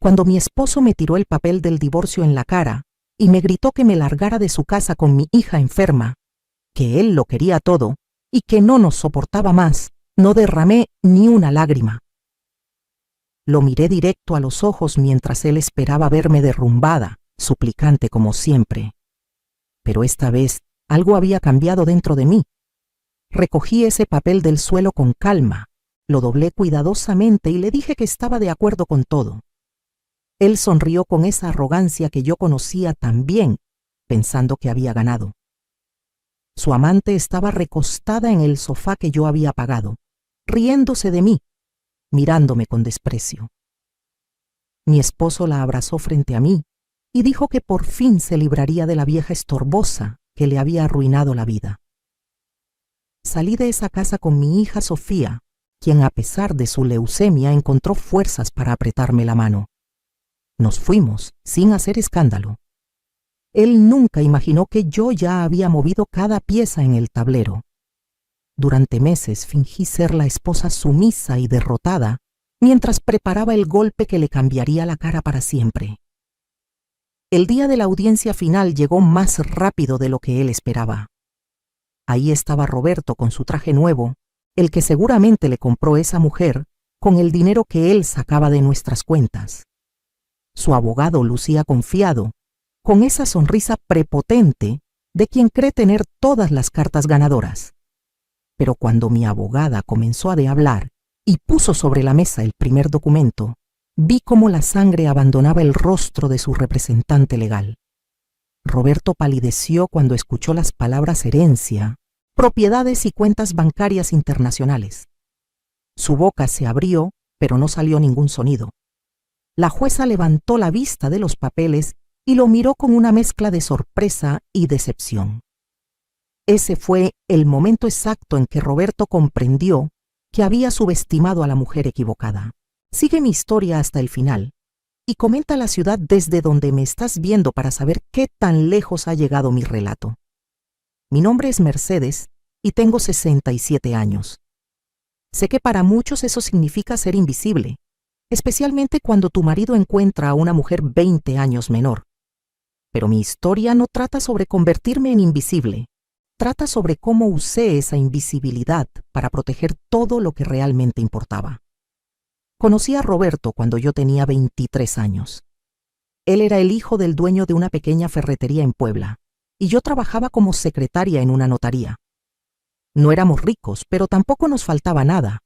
cuando mi esposo me tiró el papel del divorcio en la cara y me gritó que me largara de su casa con mi hija enferma, que él lo quería todo y que no nos soportaba más, no derramé ni una lágrima. Lo miré directo a los ojos mientras él esperaba verme derrumbada, suplicante como siempre. Pero esta vez algo había cambiado dentro de mí. Recogí ese papel del suelo con calma, lo doblé cuidadosamente y le dije que estaba de acuerdo con todo. Él sonrió con esa arrogancia que yo conocía tan bien, pensando que había ganado. Su amante estaba recostada en el sofá que yo había pagado, riéndose de mí, mirándome con desprecio. Mi esposo la abrazó frente a mí y dijo que por fin se libraría de la vieja estorbosa que le había arruinado la vida. Salí de esa casa con mi hija Sofía, quien a pesar de su leucemia encontró fuerzas para apretarme la mano. Nos fuimos sin hacer escándalo. Él nunca imaginó que yo ya había movido cada pieza en el tablero. Durante meses fingí ser la esposa sumisa y derrotada, mientras preparaba el golpe que le cambiaría la cara para siempre. El día de la audiencia final llegó más rápido de lo que él esperaba. Ahí estaba Roberto con su traje nuevo, el que seguramente le compró esa mujer con el dinero que él sacaba de nuestras cuentas. Su abogado lucía confiado, con esa sonrisa prepotente de quien cree tener todas las cartas ganadoras. Pero cuando mi abogada comenzó a hablar y puso sobre la mesa el primer documento, vi cómo la sangre abandonaba el rostro de su representante legal. Roberto palideció cuando escuchó las palabras herencia, propiedades y cuentas bancarias internacionales. Su boca se abrió, pero no salió ningún sonido. La jueza levantó la vista de los papeles y lo miró con una mezcla de sorpresa y decepción. Ese fue el momento exacto en que Roberto comprendió que había subestimado a la mujer equivocada. Sigue mi historia hasta el final y comenta la ciudad desde donde me estás viendo para saber qué tan lejos ha llegado mi relato. Mi nombre es Mercedes y tengo 67 años. Sé que para muchos eso significa ser invisible, especialmente cuando tu marido encuentra a una mujer 20 años menor. Pero mi historia no trata sobre convertirme en invisible. Trata sobre cómo usé esa invisibilidad para proteger todo lo que realmente importaba. Conocí a Roberto cuando yo tenía 23 años. Él era el hijo del dueño de una pequeña ferretería en Puebla, y yo trabajaba como secretaria en una notaría. No éramos ricos, pero tampoco nos faltaba nada.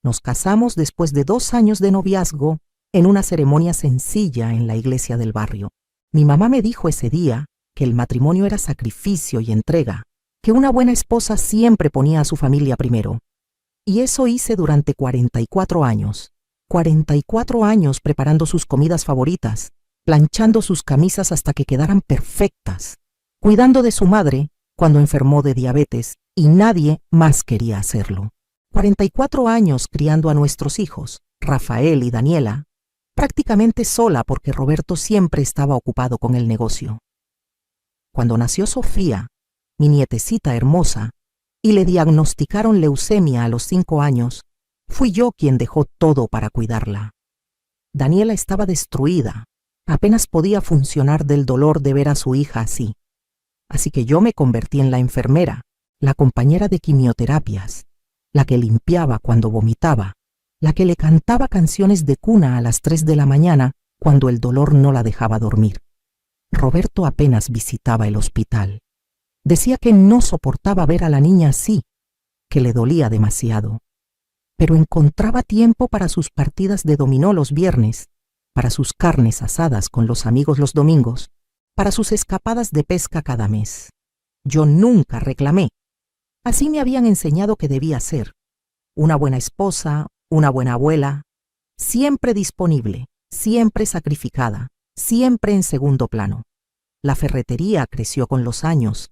Nos casamos después de 2 años de noviazgo en una ceremonia sencilla en la iglesia del barrio. Mi mamá me dijo ese día que el matrimonio era sacrificio y entrega, que una buena esposa siempre ponía a su familia primero. Y eso hice durante 44 años. 44 años preparando sus comidas favoritas, planchando sus camisas hasta que quedaran perfectas, cuidando de su madre cuando enfermó de diabetes y nadie más quería hacerlo. 44 años criando a nuestros hijos, Rafael y Daniela, prácticamente sola porque Roberto siempre estaba ocupado con el negocio. Cuando nació Sofía, mi nietecita hermosa, y le diagnosticaron leucemia a los 5 años, fui yo quien dejó todo para cuidarla. Daniela estaba destruida, apenas podía funcionar del dolor de ver a su hija así. Así que yo me convertí en la enfermera, la compañera de quimioterapias, la que limpiaba cuando vomitaba, la que le cantaba canciones de cuna a las 3 de la mañana cuando el dolor no la dejaba dormir. Roberto apenas visitaba el hospital. Decía que no soportaba ver a la niña así, que le dolía demasiado. Pero encontraba tiempo para sus partidas de dominó los viernes, para sus carnes asadas con los amigos los domingos, para sus escapadas de pesca cada mes. Yo nunca reclamé. Así me habían enseñado que debía ser. Una buena esposa, una buena abuela, siempre disponible, siempre sacrificada, siempre en segundo plano. La ferretería creció con los años.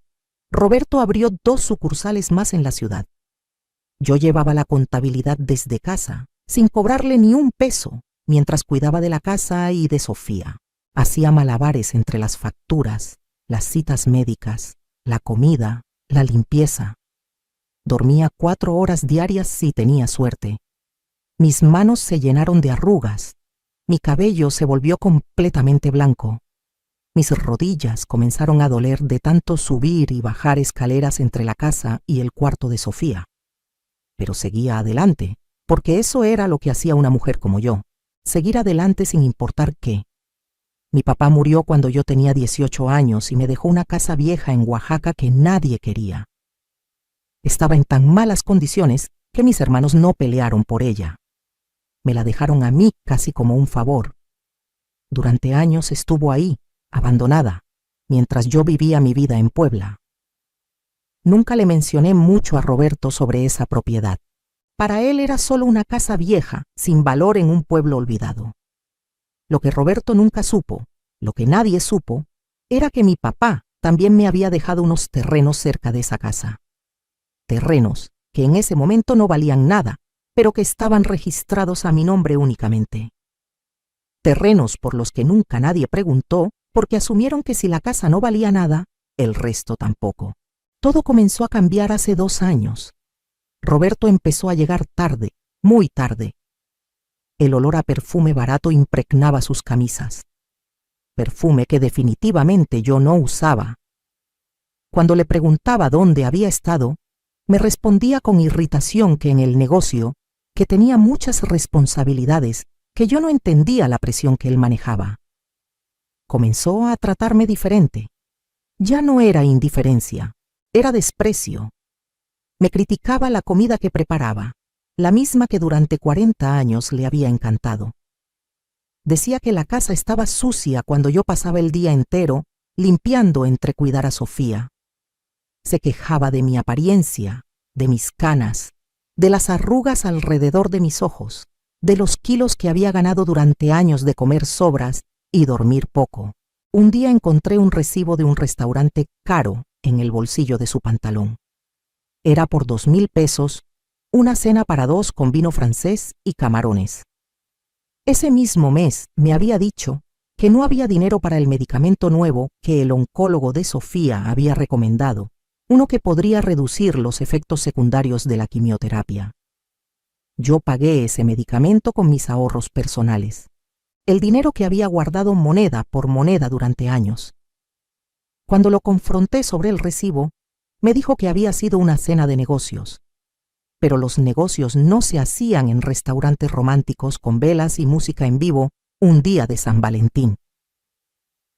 Roberto abrió 2 sucursales más en la ciudad. Yo llevaba la contabilidad desde casa, sin cobrarle ni un peso, mientras cuidaba de la casa y de Sofía. Hacía malabares entre las facturas, las citas médicas, la comida, la limpieza. Dormía 4 horas diarias si tenía suerte. Mis manos se llenaron de arrugas, Mi cabello se volvió completamente blanco. Mis rodillas comenzaron a doler de tanto subir y bajar escaleras entre la casa y el cuarto de Sofía. Pero seguía adelante, porque eso era lo que hacía una mujer como yo, seguir adelante sin importar qué. Mi papá murió cuando yo tenía 18 años y me dejó una casa vieja en Oaxaca que nadie quería. Estaba en tan malas condiciones que mis hermanos no pelearon por ella. Me la dejaron a mí casi como un favor. Durante años estuvo ahí, abandonada, mientras yo vivía mi vida en Puebla. Nunca le mencioné mucho a Roberto sobre esa propiedad. Para él era solo una casa vieja, sin valor en un pueblo olvidado. Lo que Roberto nunca supo, lo que nadie supo, era que mi papá también me había dejado unos terrenos cerca de esa casa. Terrenos que en ese momento no valían nada, pero que estaban registrados a mi nombre únicamente. Terrenos por los que nunca nadie preguntó, porque asumieron que si la casa no valía nada, el resto tampoco. Todo comenzó a cambiar hace 2 años. Roberto empezó a llegar tarde, muy tarde. El olor a perfume barato impregnaba sus camisas. Perfume que definitivamente yo no usaba. Cuando le preguntaba dónde había estado, me respondía con irritación que en el negocio, que tenía muchas responsabilidades, que yo no entendía la presión que él manejaba. Comenzó a tratarme diferente. Ya no era indiferencia, era desprecio. Me criticaba la comida que preparaba, la misma que durante 40 años le había encantado. Decía que la casa estaba sucia cuando yo pasaba el día entero limpiando entre cuidar a Sofía. Se quejaba de mi apariencia, de mis canas, de las arrugas alrededor de mis ojos, de los kilos que había ganado durante años de comer sobras y dormir poco. Un día encontré un recibo de un restaurante caro en el bolsillo de su pantalón. Era por 2,000 pesos, una cena para 2 con vino francés y camarones. Ese mismo mes me había dicho que no había dinero para el medicamento nuevo que el oncólogo de Sofía había recomendado, uno que podría reducir los efectos secundarios de la quimioterapia. Yo pagué ese medicamento con mis ahorros personales, el dinero que había guardado moneda por moneda durante años. Cuando lo confronté sobre el recibo, me dijo que había sido una cena de negocios. Pero los negocios no se hacían en restaurantes románticos con velas y música en vivo un día de San Valentín.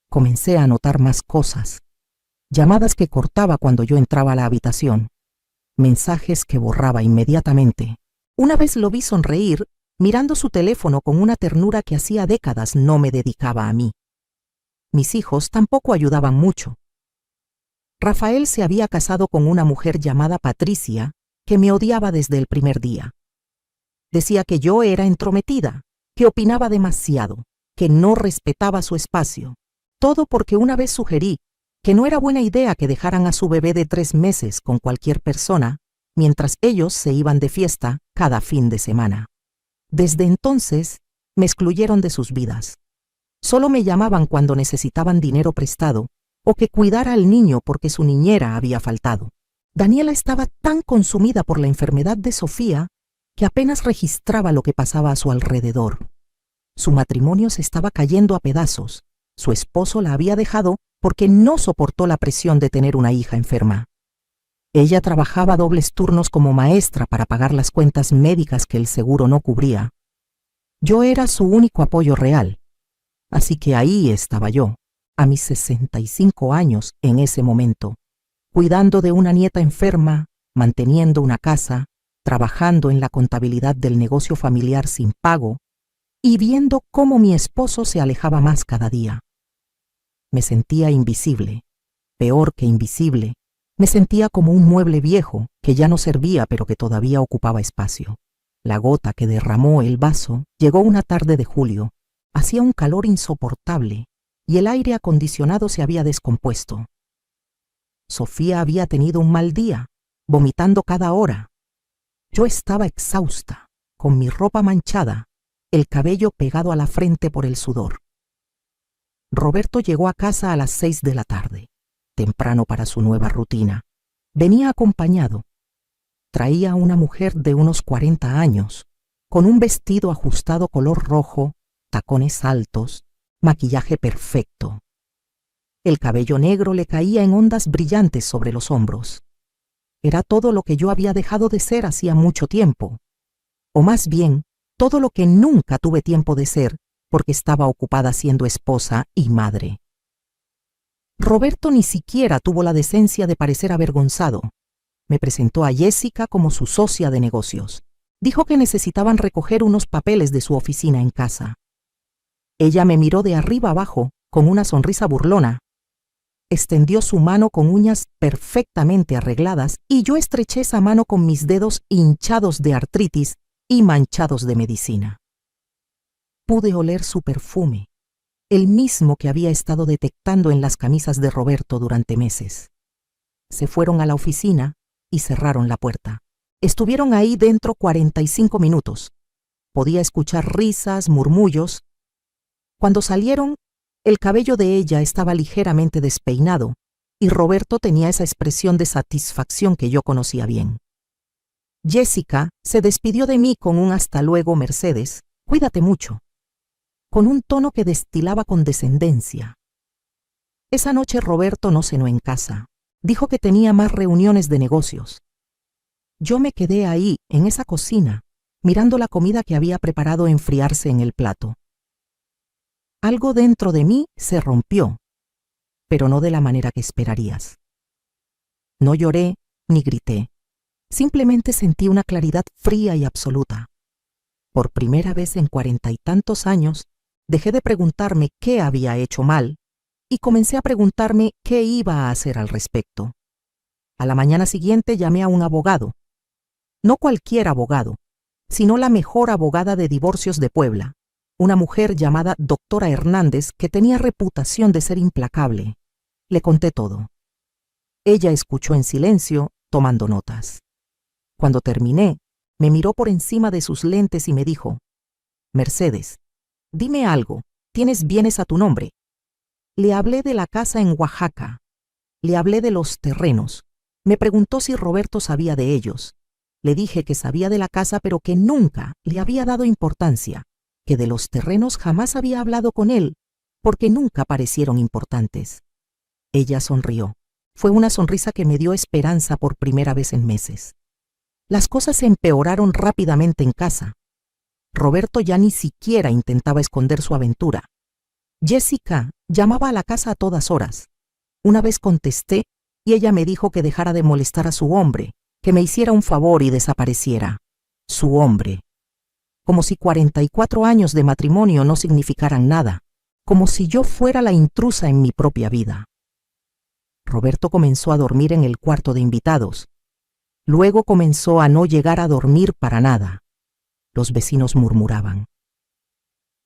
Comencé a notar más cosas. Llamadas que cortaba cuando yo entraba a la habitación. Mensajes que borraba inmediatamente. Una vez lo vi sonreír, mirando su teléfono con una ternura que hacía décadas no me dedicaba a mí. Mis hijos tampoco ayudaban mucho. Rafael se había casado con una mujer llamada Patricia, que me odiaba desde el primer día. Decía que yo era entrometida, que opinaba demasiado, que no respetaba su espacio. Todo porque una vez sugerí que no era buena idea que dejaran a su bebé de 3 meses con cualquier persona, mientras ellos se iban de fiesta cada fin de semana. Desde entonces, me excluyeron de sus vidas. Solo me llamaban cuando necesitaban dinero prestado o que cuidara al niño porque su niñera había faltado. Daniela estaba tan consumida por la enfermedad de Sofía que apenas registraba lo que pasaba a su alrededor. Su matrimonio se estaba cayendo a pedazos. Su esposo la había dejado porque no soportó la presión de tener una hija enferma. Ella trabajaba dobles turnos como maestra para pagar las cuentas médicas que el seguro no cubría. Yo era su único apoyo real. Así que ahí estaba yo, a mis 65 años en ese momento, cuidando de una nieta enferma, manteniendo una casa, trabajando en la contabilidad del negocio familiar sin pago y viendo cómo mi esposo se alejaba más cada día. Me sentía invisible, peor que invisible. Me sentía como un mueble viejo que ya no servía pero que todavía ocupaba espacio. La gota que derramó el vaso llegó una tarde de julio. Hacía un calor insoportable y el aire acondicionado se había descompuesto. Sofía había tenido un mal día, vomitando cada hora. Yo estaba exhausta, con mi ropa manchada, el cabello pegado a la frente por el sudor. Roberto llegó a casa a las 6 de la tarde, temprano para su nueva rutina. Venía acompañado. Traía a una mujer de unos 40 años, con un vestido ajustado color rojo tacones altos, maquillaje perfecto. El cabello negro le caía en ondas brillantes sobre los hombros. Era todo lo que yo había dejado de ser hacía mucho tiempo, o más bien, todo lo que nunca tuve tiempo de ser porque estaba ocupada siendo esposa y madre. Roberto ni siquiera tuvo la decencia de parecer avergonzado. Me presentó a Jessica como su socia de negocios. Dijo que necesitaban recoger unos papeles de su oficina en casa. Ella me miró de arriba abajo con una sonrisa burlona. Extendió su mano con uñas perfectamente arregladas y yo estreché esa mano con mis dedos hinchados de artritis y manchados de medicina. Pude oler su perfume, el mismo que había estado detectando en las camisas de Roberto durante meses. Se fueron a la oficina y cerraron la puerta. Estuvieron ahí dentro 45 minutos. Podía escuchar risas, murmullos. Cuando salieron, el cabello de ella estaba ligeramente despeinado y Roberto tenía esa expresión de satisfacción que yo conocía bien. Jessica se despidió de mí con un hasta luego, Mercedes, cuídate mucho, con un tono que destilaba condescendencia. Esa noche Roberto no cenó en casa. Dijo que tenía más reuniones de negocios. Yo me quedé ahí, en esa cocina, mirando la comida que había preparado enfriarse en el plato. Algo dentro de mí se rompió, pero no de la manera que esperarías. No lloré ni grité. Simplemente sentí una claridad fría y absoluta. Por primera vez en 40 y tantos años, dejé de preguntarme qué había hecho mal y comencé a preguntarme qué iba a hacer al respecto. A la mañana siguiente llamé a un abogado. No cualquier abogado, sino la mejor abogada de divorcios de Puebla, una mujer llamada Doctora Hernández que tenía reputación de ser implacable. Le conté todo. Ella escuchó en silencio, tomando notas. Cuando terminé, me miró por encima de sus lentes y me dijo: Mercedes, dime algo, ¿tienes bienes a tu nombre? Le hablé de la casa en Oaxaca. Le hablé de los terrenos. Me preguntó si Roberto sabía de ellos. Le dije que sabía de la casa pero que nunca le había dado importancia, que de los terrenos jamás había hablado con él, porque nunca parecieron importantes. Ella sonrió. Fue una sonrisa que me dio esperanza por primera vez en meses. Las cosas se empeoraron rápidamente en casa. Roberto ya ni siquiera intentaba esconder su aventura. Jessica llamaba a la casa a todas horas. Una vez contesté y ella me dijo que dejara de molestar a su hombre, que me hiciera un favor y desapareciera. Su hombre. Como si 44 años de matrimonio no significaran nada, como si yo fuera la intrusa en mi propia vida. Roberto comenzó a dormir en el cuarto de invitados. Luego comenzó a no llegar a dormir para nada. Los vecinos murmuraban.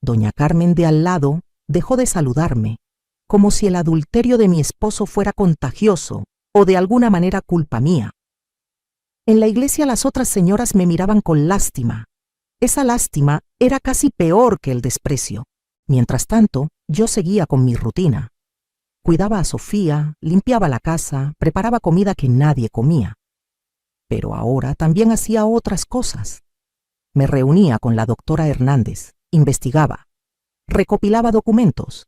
Doña Carmen de al lado dejó de saludarme, como si el adulterio de mi esposo fuera contagioso o de alguna manera culpa mía. En la iglesia las otras señoras me miraban con lástima. Esa lástima era casi peor que el desprecio. Mientras tanto, yo seguía con mi rutina. Cuidaba a Sofía, limpiaba la casa, preparaba comida que nadie comía. Pero ahora también hacía otras cosas. Me reunía con la doctora Hernández, investigaba, recopilaba documentos.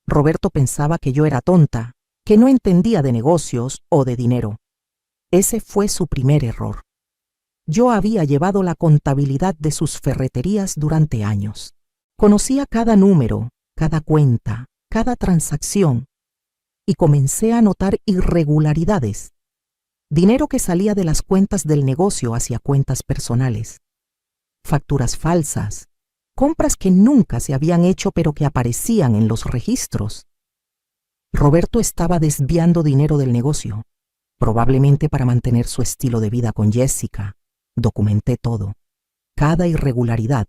Roberto pensaba que yo era tonta, que no entendía de negocios o de dinero. Ese fue su primer error. Yo había llevado la contabilidad de sus ferreterías durante años. Conocía cada número, cada cuenta, cada transacción, y comencé a notar irregularidades. Dinero que salía de las cuentas del negocio hacia cuentas personales. Facturas falsas, compras que nunca se habían hecho pero que aparecían en los registros. Roberto estaba desviando dinero del negocio, probablemente para mantener su estilo de vida con Jessica. Documenté todo, cada irregularidad,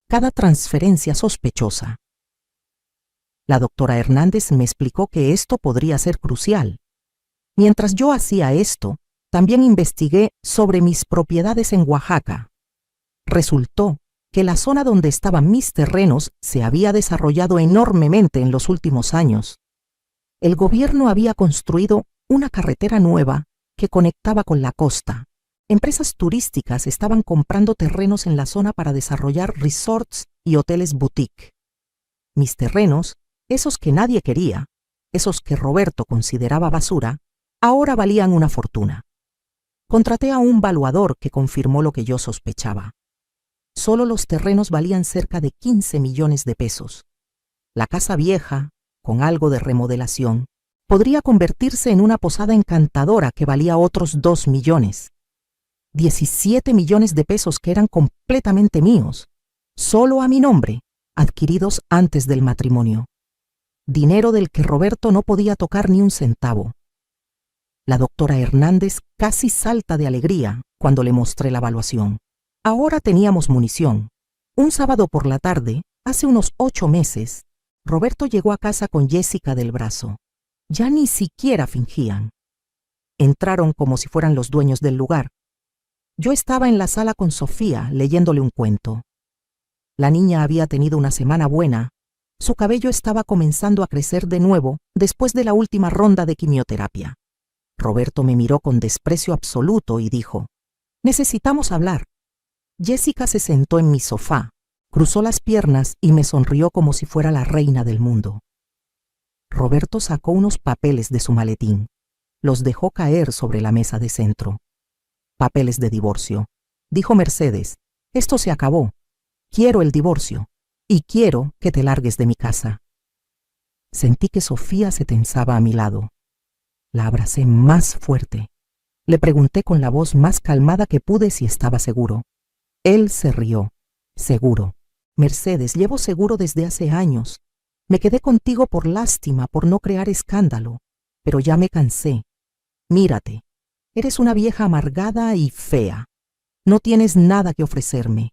cada transferencia sospechosa. La doctora Hernández me explicó que esto podría ser crucial. Mientras yo hacía esto, también investigué sobre mis propiedades en Oaxaca. Resultó que la zona donde estaban mis terrenos se había desarrollado enormemente en los últimos años. El gobierno había construido una carretera nueva que conectaba con la costa. Empresas turísticas estaban comprando terrenos en la zona para desarrollar resorts y hoteles boutique. Mis terrenos, esos que nadie quería, esos que Roberto consideraba basura, ahora valían una fortuna. Contraté a un valuador que confirmó lo que yo sospechaba. Solo los terrenos valían cerca de 15 millones de pesos. La casa vieja, con algo de remodelación, podría convertirse en una posada encantadora que valía otros 2 millones. 17 millones de pesos que eran completamente míos, solo a mi nombre, adquiridos antes del matrimonio. Dinero del que Roberto no podía tocar ni un centavo. La doctora Hernández casi salta de alegría cuando le mostré la evaluación. Ahora teníamos munición. Un sábado por la tarde, hace unos 8 meses, Roberto llegó a casa con Jessica del brazo. Ya ni siquiera fingían. Entraron como si fueran los dueños del lugar. Yo estaba en la sala con Sofía leyéndole un cuento. La niña había tenido una semana buena. Su cabello estaba comenzando a crecer de nuevo después de la última ronda de quimioterapia. Roberto me miró con desprecio absoluto y dijo: «Necesitamos hablar». Jessica se sentó en mi sofá, cruzó las piernas y me sonrió como si fuera la reina del mundo. Roberto sacó unos papeles de su maletín. Los dejó caer sobre la mesa de centro. «Papeles de divorcio», dijo Mercedes. «Esto se acabó. Quiero el divorcio y quiero que te largues de mi casa». Sentí que Sofía se tensaba a mi lado. La abracé más fuerte. Le pregunté con la voz más calmada que pude si estaba seguro. Él se rió. «Seguro. Mercedes, llevo seguro desde hace años. Me quedé contigo por lástima, por no crear escándalo. Pero ya me cansé. Mírate. Eres una vieja amargada y fea. No tienes nada que ofrecerme.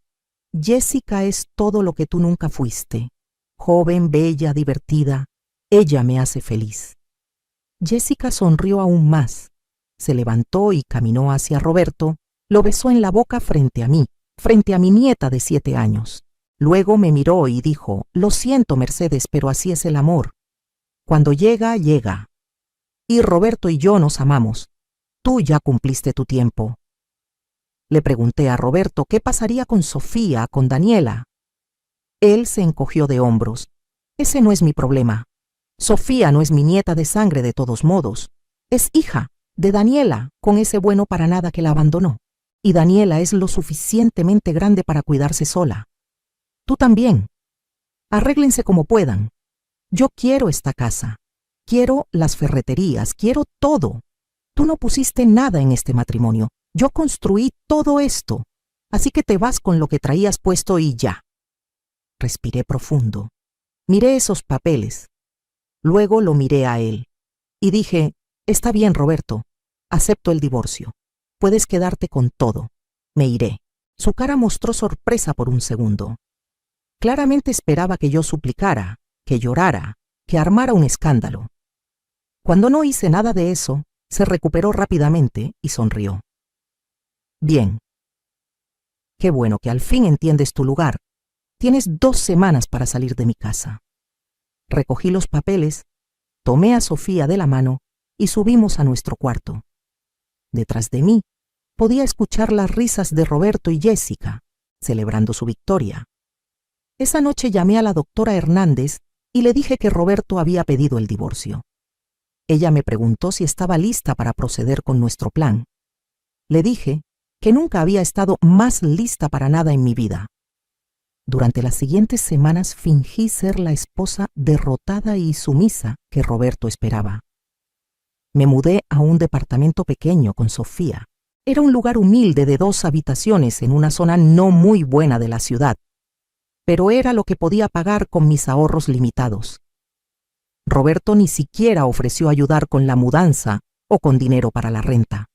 Jessica es todo lo que tú nunca fuiste. Joven, bella, divertida. Ella me hace feliz». Jessica sonrió aún más. Se levantó y caminó hacia Roberto. Lo besó en la boca frente a mí, frente a mi nieta de 7 años. Luego me miró y dijo: «Lo siento, Mercedes, pero así es el amor. Cuando llega, llega. Y Roberto y yo nos amamos. Tú ya cumpliste tu tiempo». Le pregunté a Roberto qué pasaría con Sofía, con Daniela. Él se encogió de hombros. «Ese no es mi problema. Sofía no es mi nieta de sangre de todos modos. Es hija de Daniela, con ese bueno para nada que la abandonó. Y Daniela es lo suficientemente grande para cuidarse sola. Tú también. Arréglense como puedan. Yo quiero esta casa. Quiero las ferreterías. Quiero todo. Tú no pusiste nada en este matrimonio. Yo construí todo esto. Así que te vas con lo que traías puesto y ya». Respiré profundo. Miré esos papeles. Luego lo miré a él. Y dije: «Está bien, Roberto. Acepto el divorcio. Puedes quedarte con todo. Me iré». Su cara mostró sorpresa por un segundo. Claramente esperaba que yo suplicara, que llorara, que armara un escándalo. Cuando no hice nada de eso, se recuperó rápidamente y sonrió. «Bien. Qué bueno que al fin entiendes tu lugar. Tienes 2 semanas para salir de mi casa». Recogí los papeles, tomé a Sofía de la mano y subimos a nuestro cuarto. Detrás de mí podía escuchar las risas de Roberto y Jessica, celebrando su victoria. Esa noche llamé a la doctora Hernández y le dije que Roberto había pedido el divorcio. Ella me preguntó si estaba lista para proceder con nuestro plan. Le dije que nunca había estado más lista para nada en mi vida. Durante las siguientes semanas fingí ser la esposa derrotada y sumisa que Roberto esperaba. Me mudé a un departamento pequeño con Sofía. Era un lugar humilde de 2 habitaciones en una zona no muy buena de la ciudad, pero era lo que podía pagar con mis ahorros limitados. Roberto ni siquiera ofreció ayudar con la mudanza o con dinero para la renta.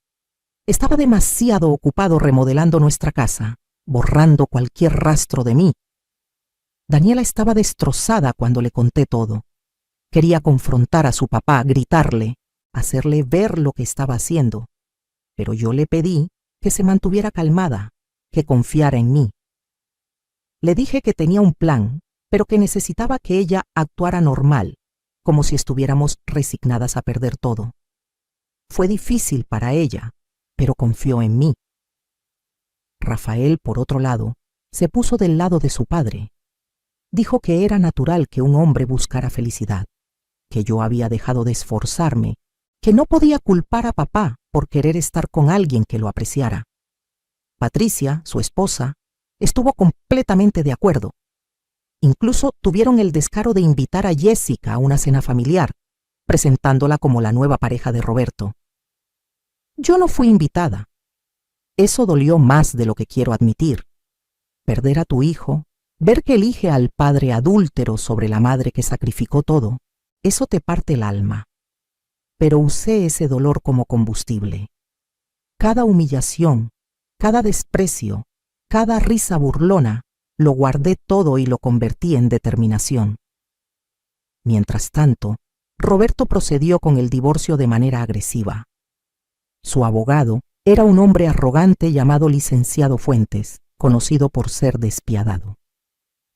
Estaba demasiado ocupado remodelando nuestra casa, borrando cualquier rastro de mí. Daniela estaba destrozada cuando le conté todo. Quería confrontar a su papá, gritarle, hacerle ver lo que estaba haciendo. Pero yo le pedí que se mantuviera calmada, que confiara en mí. Le dije que tenía un plan, pero que necesitaba que ella actuara normal, como si estuviéramos resignadas a perder todo. Fue difícil para ella, pero confió en mí. Rafael, por otro lado, se puso del lado de su padre. Dijo que era natural que un hombre buscara felicidad, que yo había dejado de esforzarme, que no podía culpar a papá por querer estar con alguien que lo apreciara. Patricia, su esposa, estuvo completamente de acuerdo. Incluso tuvieron el descaro de invitar a Jessica a una cena familiar, presentándola como la nueva pareja de Roberto. Yo no fui invitada. Eso dolió más de lo que quiero admitir. Perder a tu hijo, ver que elige al padre adúltero sobre la madre que sacrificó todo, eso te parte el alma. Pero usé ese dolor como combustible. Cada humillación, cada desprecio, cada risa burlona, lo guardé todo y lo convertí en determinación. Mientras tanto, Roberto procedió con el divorcio de manera agresiva. Su abogado era un hombre arrogante llamado licenciado Fuentes, conocido por ser despiadado.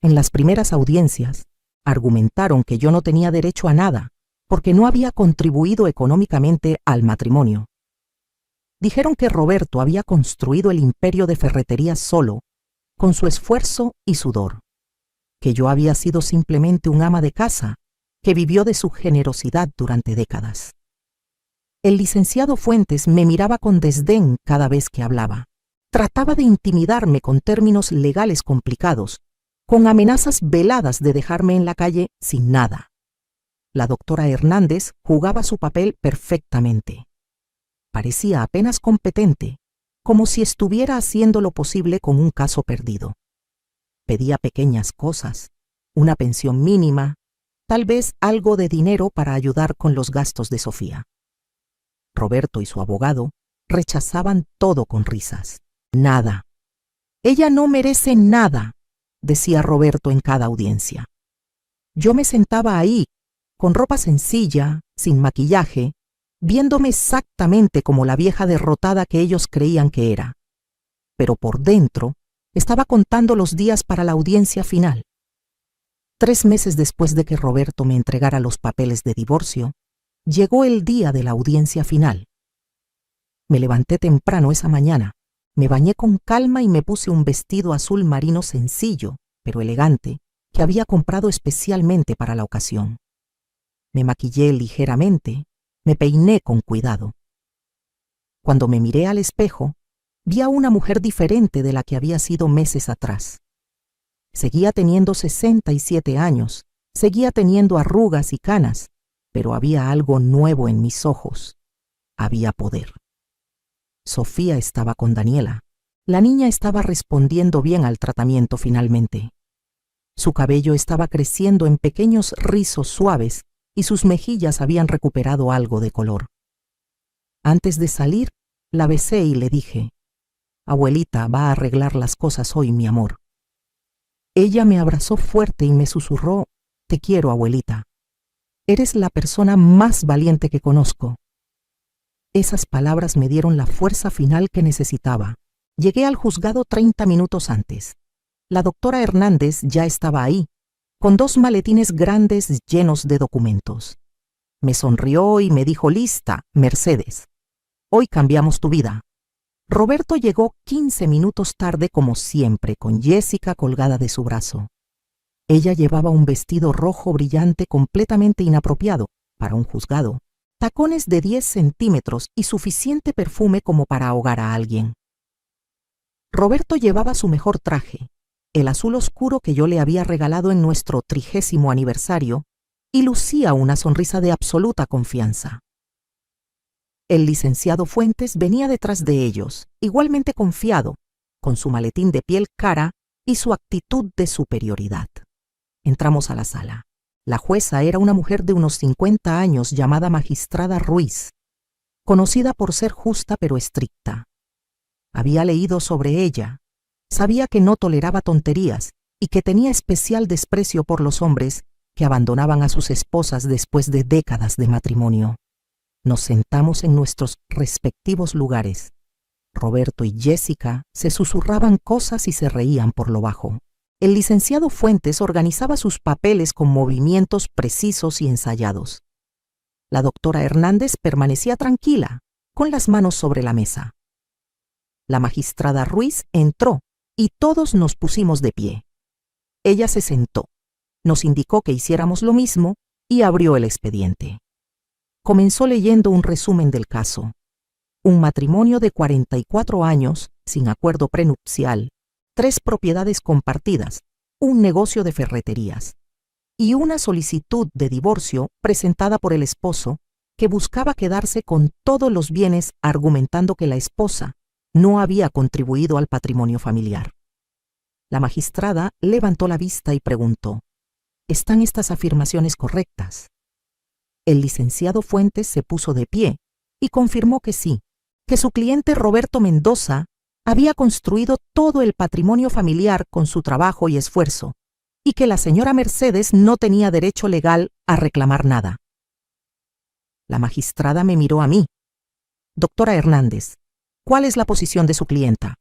En las primeras audiencias, argumentaron que yo no tenía derecho a nada, porque no había contribuido económicamente al matrimonio. Dijeron que Roberto había construido el imperio de ferreterías solo, con su esfuerzo y sudor, que yo había sido simplemente un ama de casa, que vivió de su generosidad durante décadas. El licenciado Fuentes me miraba con desdén cada vez que hablaba. Trataba de intimidarme con términos legales complicados, con amenazas veladas de dejarme en la calle sin nada. La doctora Hernández jugaba su papel perfectamente. Parecía apenas competente, como si estuviera haciendo lo posible con un caso perdido. Pedía pequeñas cosas, una pensión mínima, tal vez algo de dinero para ayudar con los gastos de Sofía. Roberto y su abogado rechazaban todo con risas. Nada. Ella no merece nada, decía Roberto en cada audiencia. Yo me sentaba ahí, con ropa sencilla, sin maquillaje, viéndome exactamente como la vieja derrotada que ellos creían que era. Pero por dentro estaba contando los días para la audiencia final. 3 meses después de que Roberto me entregara los papeles de divorcio, llegó el día de la audiencia final. Me levanté temprano esa mañana, me bañé con calma y me puse un vestido azul marino sencillo, pero elegante, que había comprado especialmente para la ocasión. Me maquillé ligeramente, me peiné con cuidado. Cuando me miré al espejo, vi a una mujer diferente de la que había sido meses atrás. Seguía teniendo 67 años, seguía teniendo arrugas y canas, pero había algo nuevo en mis ojos. Había poder. Sofía estaba con Daniela. La niña estaba respondiendo bien al tratamiento finalmente. Su cabello estaba creciendo en pequeños rizos suaves y sus mejillas habían recuperado algo de color. Antes de salir, la besé y le dije: «Abuelita va a arreglar las cosas hoy, mi amor». Ella me abrazó fuerte y me susurró: «Te quiero, abuelita. Eres la persona más valiente que conozco». Esas palabras me dieron la fuerza final que necesitaba. Llegué al juzgado 30 minutos antes. La doctora Hernández ya estaba ahí, con 2 maletines grandes llenos de documentos. Me sonrió y me dijo: «Lista, Mercedes. Hoy cambiamos tu vida». Roberto llegó 15 minutos tarde como siempre, con Jessica colgada de su brazo. Ella llevaba un vestido rojo brillante completamente inapropiado para un juzgado, tacones de 10 centímetros y suficiente perfume como para ahogar a alguien. Roberto llevaba su mejor traje, el azul oscuro que yo le había regalado en nuestro 30º aniversario, y lucía una sonrisa de absoluta confianza. El licenciado Fuentes venía detrás de ellos, igualmente confiado, con su maletín de piel cara y su actitud de superioridad. Entramos a la sala. La jueza era una mujer de unos 50 años llamada Magistrada Ruiz, conocida por ser justa pero estricta. Había leído sobre ella, sabía que no toleraba tonterías y que tenía especial desprecio por los hombres que abandonaban a sus esposas después de décadas de matrimonio. Nos sentamos en nuestros respectivos lugares. Roberto y Jessica se susurraban cosas y se reían por lo bajo. El licenciado Fuentes organizaba sus papeles con movimientos precisos y ensayados. La doctora Hernández permanecía tranquila, con las manos sobre la mesa. La magistrada Ruiz entró y todos nos pusimos de pie. Ella se sentó, Nos indicó que hiciéramos lo mismo y abrió el expediente. Comenzó leyendo un resumen del caso. Un matrimonio de 44 años, sin acuerdo prenupcial, 3 propiedades compartidas, un negocio de ferreterías y una solicitud de divorcio presentada por el esposo que buscaba quedarse con todos los bienes argumentando que la esposa no había contribuido al patrimonio familiar. La magistrada levantó la vista y preguntó: ¿están estas afirmaciones correctas? El licenciado Fuentes se puso de pie y confirmó que sí, que su cliente Roberto Mendoza había construido todo el patrimonio familiar con su trabajo y esfuerzo, y que la señora Mercedes no tenía derecho legal a reclamar nada. La magistrada me miró a mí. Doctora Hernández, ¿cuál es la posición de su clienta?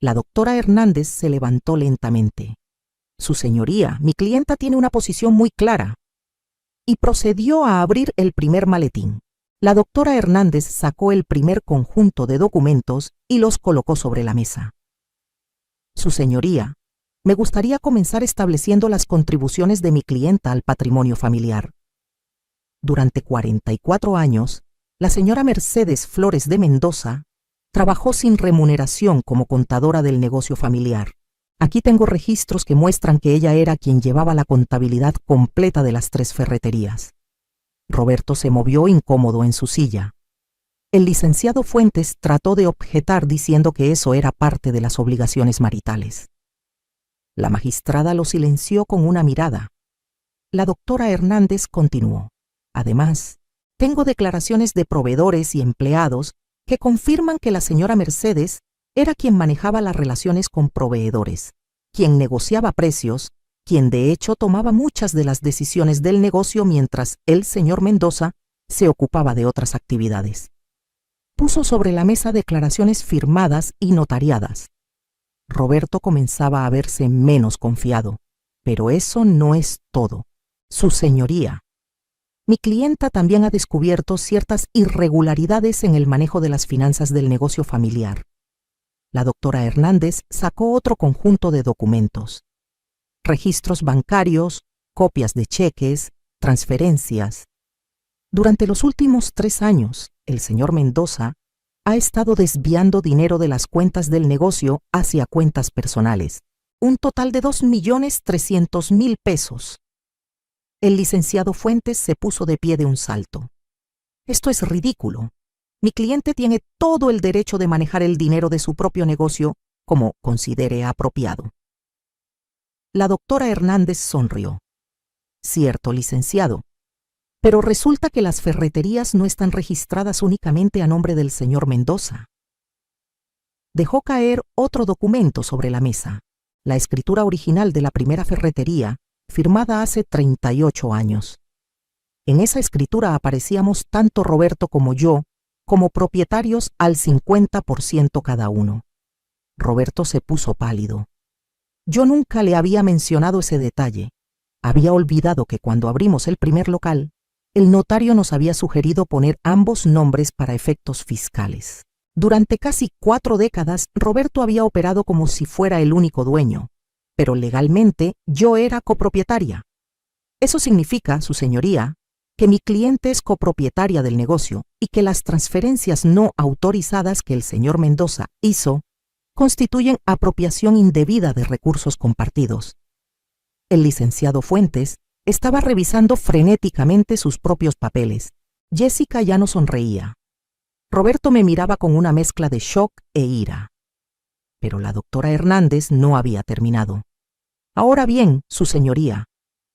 La doctora Hernández se levantó lentamente. Su señoría, mi clienta tiene una posición muy clara. Y procedió a abrir el primer maletín. La doctora Hernández sacó el primer conjunto de documentos y los colocó sobre la mesa. Su señoría, me gustaría comenzar estableciendo las contribuciones de mi clienta al patrimonio familiar. Durante 44 años, la señora Mercedes Flores de Mendoza trabajó sin remuneración como contadora del negocio familiar. Aquí tengo registros que muestran que ella era quien llevaba la contabilidad completa de las 3 ferreterías. Roberto se movió incómodo en su silla. El licenciado Fuentes trató de objetar diciendo que eso era parte de las obligaciones maritales. La magistrada lo silenció con una mirada. La doctora Hernández continuó: además, tengo declaraciones de proveedores y empleados que confirman que la señora Mercedes era quien manejaba las relaciones con proveedores, quien negociaba precios, quien de hecho tomaba muchas de las decisiones del negocio mientras el señor Mendoza se ocupaba de otras actividades. Puso sobre la mesa declaraciones firmadas y notariadas. Roberto comenzaba a verse menos confiado, pero eso no es todo. Su señoría, mi clienta también ha descubierto ciertas irregularidades en el manejo de las finanzas del negocio familiar. La doctora Hernández sacó otro conjunto de documentos: registros bancarios, copias de cheques, transferencias. Durante los últimos 3 años, el señor Mendoza ha estado desviando dinero de las cuentas del negocio hacia cuentas personales, un total de 2.300.000 pesos. El licenciado Fuentes se puso de pie de un salto. Esto es ridículo. Mi cliente tiene todo el derecho de manejar el dinero de su propio negocio como considere apropiado. La doctora Hernández sonrió. Cierto, licenciado, pero resulta que las ferreterías no están registradas únicamente a nombre del señor Mendoza. Dejó caer otro documento sobre la mesa, la escritura original de la primera ferretería, firmada hace 38 años. En esa escritura aparecíamos tanto Roberto como yo, como propietarios al 50% cada uno. Roberto se puso pálido. Yo nunca le había mencionado ese detalle. Había olvidado que cuando abrimos el primer local, el notario nos había sugerido poner ambos nombres para efectos fiscales. Durante casi 4 décadas, Roberto había operado como si fuera el único dueño, pero legalmente yo era copropietaria. Eso significa, su señoría, que mi cliente es copropietaria del negocio y que las transferencias no autorizadas que el señor Mendoza hizo constituyen apropiación indebida de recursos compartidos. El licenciado Fuentes estaba revisando frenéticamente sus propios papeles. Jessica ya no sonreía. Roberto me miraba con una mezcla de shock e ira. Pero la doctora Hernández no había terminado. Ahora bien, su señoría,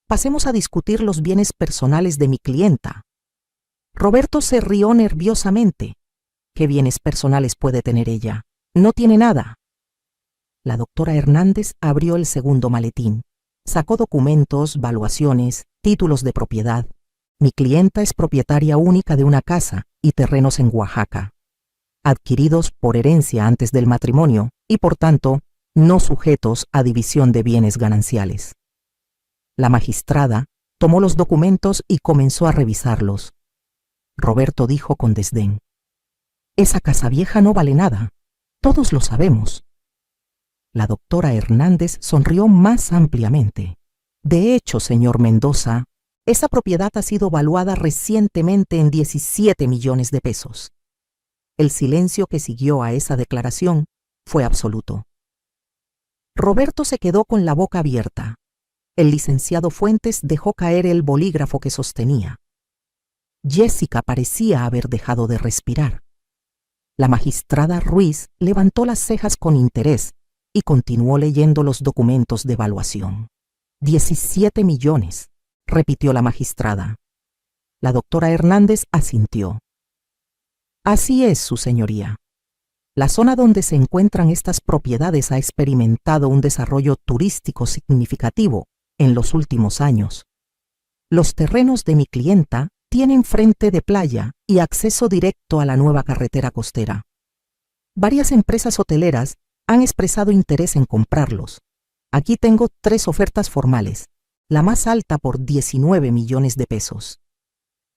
pasemos a discutir los bienes personales de mi clienta. Roberto se rió nerviosamente. ¿Qué bienes personales puede tener ella? No tiene nada. La doctora Hernández abrió el segundo maletín. Sacó documentos, valuaciones, títulos de propiedad. Mi clienta es propietaria única de una casa y terrenos en Oaxaca, adquiridos por herencia antes del matrimonio y, por tanto, no sujetos a división de bienes gananciales. La magistrada tomó los documentos y comenzó a revisarlos. Roberto dijo con desdén: «Esa casa vieja no vale nada. Todos lo sabemos». La doctora Hernández sonrió más ampliamente. De hecho, señor Mendoza, esa propiedad ha sido valuada recientemente en 17 millones de pesos. El silencio que siguió a esa declaración fue absoluto. Roberto se quedó con la boca abierta. El licenciado Fuentes dejó caer el bolígrafo que sostenía. Jessica parecía haber dejado de respirar. La magistrada Ruiz levantó las cejas con interés y continuó leyendo los documentos de evaluación. 17 millones, repitió la magistrada. La doctora Hernández asintió. Así es, su señoría. La zona donde se encuentran estas propiedades ha experimentado un desarrollo turístico significativo en los últimos años. Los terrenos de mi clienta tienen frente de playa y acceso directo a la nueva carretera costera. Varias empresas hoteleras han expresado interés en comprarlos. Aquí tengo 3 ofertas formales, la más alta por 19 millones de pesos.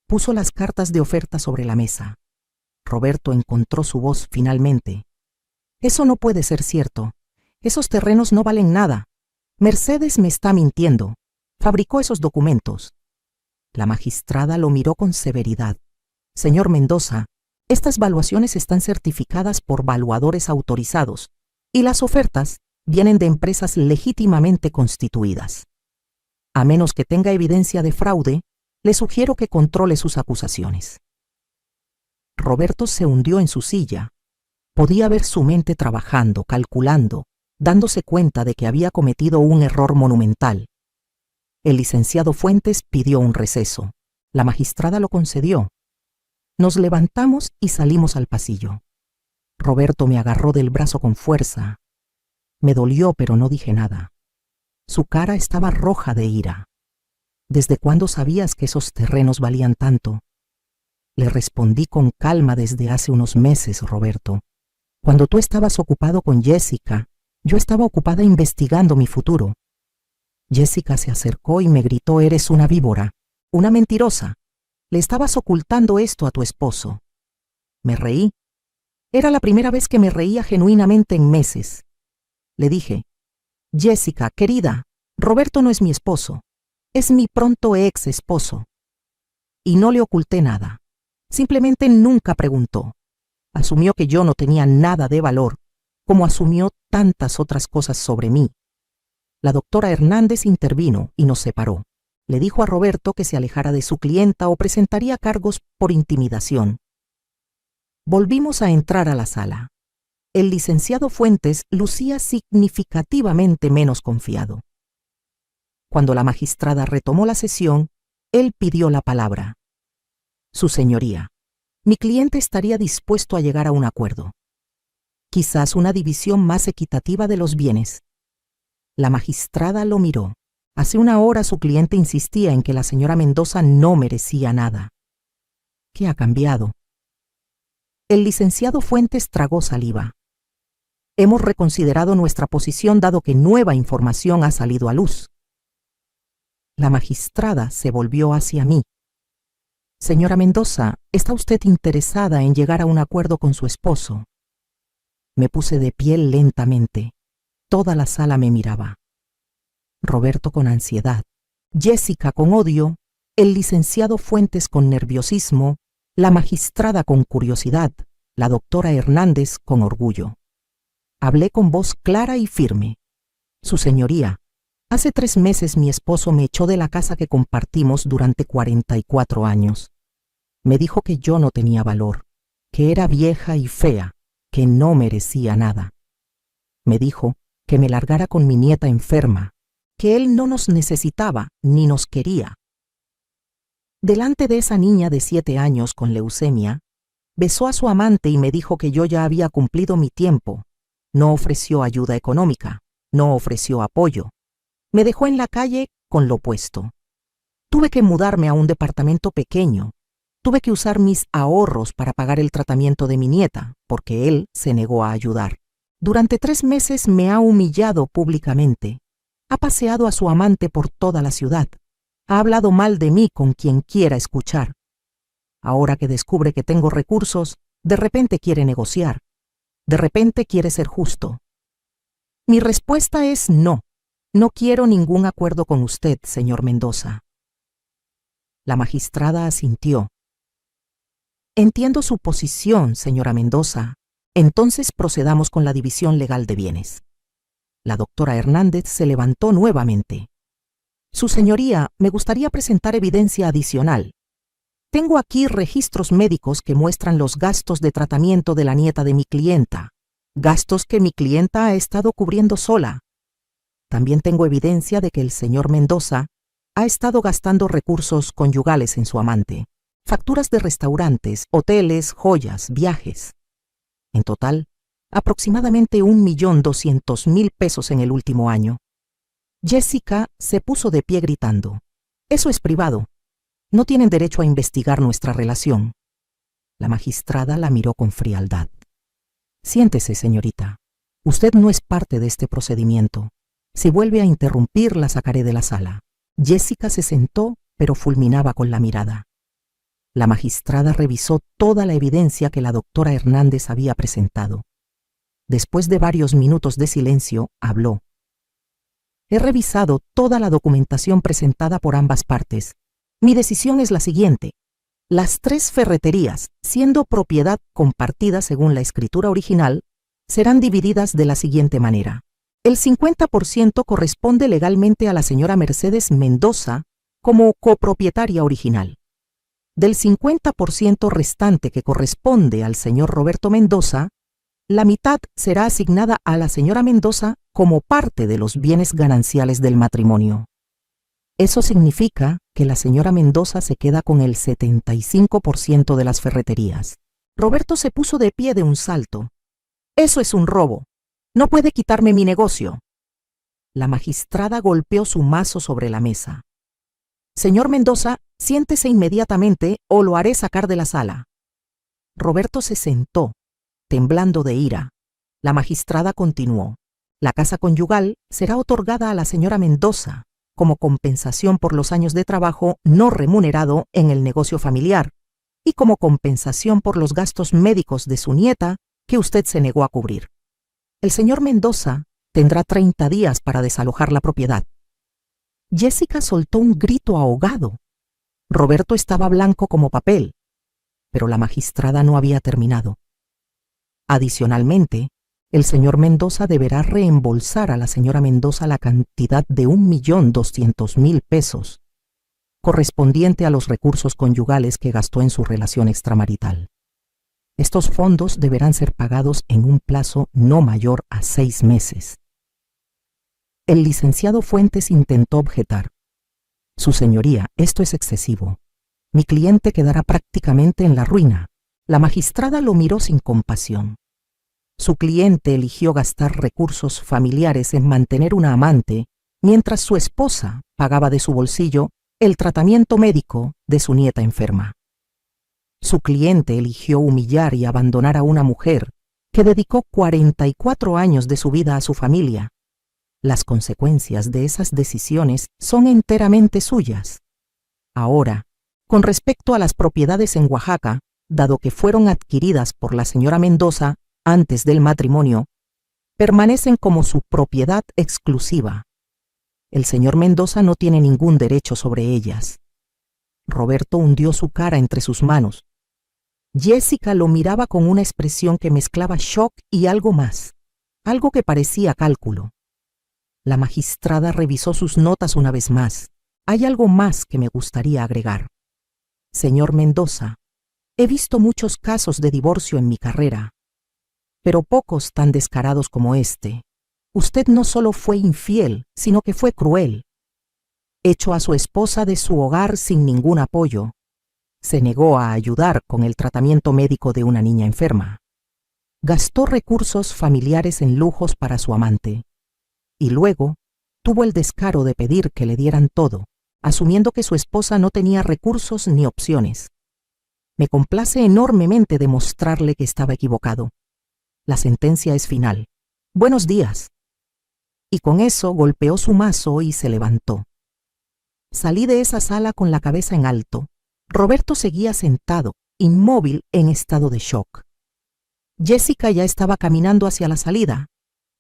Puso las cartas de oferta sobre la mesa. Roberto encontró su voz finalmente. Eso no puede ser cierto. Esos terrenos no valen nada. Mercedes me está mintiendo. Fabricó esos documentos. La magistrada lo miró con severidad. Señor Mendoza, estas valuaciones están certificadas por valuadores autorizados y las ofertas vienen de empresas legítimamente constituidas. A menos que tenga evidencia de fraude, le sugiero que controle sus acusaciones. Roberto se hundió en su silla. Podía ver su mente trabajando, calculando, dándose cuenta de que había cometido un error monumental. El licenciado Fuentes pidió un receso. La magistrada lo concedió. Nos levantamos y salimos al pasillo. Roberto me agarró del brazo con fuerza. Me dolió, pero no dije nada. Su cara estaba roja de ira. ¿Desde cuándo sabías que esos terrenos valían tanto? Le respondí con calma: desde hace unos meses, Roberto. Cuando tú estabas ocupado con Jessica, yo estaba ocupada investigando mi futuro. Jessica se acercó y me gritó: eres una víbora, una mentirosa. Le estabas ocultando esto a tu esposo. Me reí. Era la primera vez que me reía genuinamente en meses. Le dije: Jessica, querida, Roberto no es mi esposo, es mi pronto ex esposo. Y no le oculté nada. Simplemente nunca preguntó. Asumió que yo no tenía nada de valor, como asumió tantas otras cosas sobre mí. La doctora Hernández intervino y nos separó. Le dijo a Roberto que se alejara de su clienta o presentaría cargos por intimidación. Volvimos a entrar a la sala. El licenciado Fuentes lucía significativamente menos confiado. Cuando la magistrada retomó la sesión, él pidió la palabra. Su señoría, mi cliente estaría dispuesto a llegar a un acuerdo. Quizás una división más equitativa de los bienes. La magistrada lo miró. Hace una hora su cliente insistía en que la señora Mendoza no merecía nada. ¿Qué ha cambiado? El licenciado Fuentes tragó saliva. Hemos reconsiderado nuestra posición dado que nueva información ha salido a luz. La magistrada se volvió hacia mí. Señora Mendoza, ¿está usted interesada en llegar a un acuerdo con su esposo? Me puse de pie lentamente. Toda la sala me miraba. Roberto con ansiedad, Jessica con odio, el licenciado Fuentes con nerviosismo, la magistrada con curiosidad, la doctora Hernández con orgullo. Hablé con voz clara y firme. Su señoría, hace 3 meses mi esposo me echó de la casa que compartimos durante 44 años. Me dijo que yo no tenía valor, que era vieja y fea, que no merecía nada. Me dijo que me largara con mi nieta enferma, que él no nos necesitaba ni nos quería. Delante de esa niña de 7 años con leucemia, besó a su amante y me dijo que yo ya había cumplido mi tiempo. No ofreció ayuda económica, no ofreció apoyo. Me dejó en la calle con lo puesto. Tuve que mudarme a un departamento pequeño. Tuve que usar mis ahorros para pagar el tratamiento de mi nieta, porque él se negó a ayudar. Durante 3 meses me ha humillado públicamente. Ha paseado a su amante por toda la ciudad. Ha hablado mal de mí con quien quiera escuchar. Ahora que descubre que tengo recursos, de repente quiere negociar. De repente quiere ser justo. Mi respuesta es no. No quiero ningún acuerdo con usted, señor Mendoza. La magistrada asintió. Entiendo su posición, señora Mendoza. Entonces procedamos con la división legal de bienes. La doctora Hernández se levantó nuevamente. Su señoría, me gustaría presentar evidencia adicional. Tengo aquí registros médicos que muestran los gastos de tratamiento de la nieta de mi clienta, gastos que mi clienta ha estado cubriendo sola. También tengo evidencia de que el señor Mendoza ha estado gastando recursos conyugales en su amante, facturas de restaurantes, hoteles, joyas, viajes. En total, aproximadamente 1.200.000 pesos en el último año. Jessica se puso de pie gritando: «Eso es privado. No tienen derecho a investigar nuestra relación». La magistrada la miró con frialdad. «Siéntese, señorita. Usted no es parte de este procedimiento. Si vuelve a interrumpir, la sacaré de la sala». Jessica se sentó, pero fulminaba con la mirada. La magistrada revisó toda la evidencia que la doctora Hernández había presentado. Después de varios minutos de silencio, habló. «He revisado toda la documentación presentada por ambas partes. Mi decisión es la siguiente. Las 3 ferreterías, siendo propiedad compartida según la escritura original, serán divididas de la siguiente manera. El 50% corresponde legalmente a la señora Mercedes Mendoza como copropietaria original. Del 50% restante que corresponde al señor Roberto Mendoza, la mitad será asignada a la señora Mendoza como parte de los bienes gananciales del matrimonio. Eso significa que la señora Mendoza se queda con el 75% de las ferreterías». Roberto se puso de pie de un salto. «Eso es un robo. No puede quitarme mi negocio». La magistrada golpeó su mazo sobre la mesa. «Señor Mendoza, siéntese inmediatamente o lo haré sacar de la sala». Roberto se sentó, temblando de ira. La magistrada continuó. «La casa conyugal será otorgada a la señora Mendoza como compensación por los años de trabajo no remunerado en el negocio familiar y como compensación por los gastos médicos de su nieta que usted se negó a cubrir. El señor Mendoza tendrá 30 días para desalojar la propiedad». Jessica soltó un grito ahogado. Roberto estaba blanco como papel, pero la magistrada no había terminado. Adicionalmente, el señor Mendoza deberá reembolsar a la señora Mendoza la cantidad de 1.200.000 pesos, correspondiente a los recursos conyugales que gastó en su relación extramarital. Estos fondos deberán ser pagados en un plazo no mayor a 6 meses. El licenciado Fuentes intentó objetar. «Su señoría, esto es excesivo. Mi cliente quedará prácticamente en la ruina». La magistrada lo miró sin compasión. Su cliente eligió gastar recursos familiares en mantener una amante, mientras su esposa pagaba de su bolsillo el tratamiento médico de su nieta enferma. Su cliente eligió humillar y abandonar a una mujer que dedicó 44 años de su vida a su familia. Las consecuencias de esas decisiones son enteramente suyas. Ahora, con respecto a las propiedades en Oaxaca, dado que fueron adquiridas por la señora Mendoza antes del matrimonio, permanecen como su propiedad exclusiva. El señor Mendoza no tiene ningún derecho sobre ellas. Roberto hundió su cara entre sus manos. Jessica lo miraba con una expresión que mezclaba shock y algo más, algo que parecía cálculo. La magistrada revisó sus notas una vez más. «Hay algo más que me gustaría agregar. Señor Mendoza, he visto muchos casos de divorcio en mi carrera, pero pocos tan descarados como este. Usted no solo fue infiel, sino que fue cruel. Echó a su esposa de su hogar sin ningún apoyo. Se negó a ayudar con el tratamiento médico de una niña enferma. Gastó recursos familiares en lujos para su amante. Y luego tuvo el descaro de pedir que le dieran todo, asumiendo que su esposa no tenía recursos ni opciones. Me complace enormemente demostrarle que estaba equivocado. La sentencia es final. Buenos días». Y con eso golpeó su mazo y se levantó. Salí de esa sala con la cabeza en alto. Roberto seguía sentado, inmóvil, en estado de shock. Jessica ya estaba caminando hacia la salida,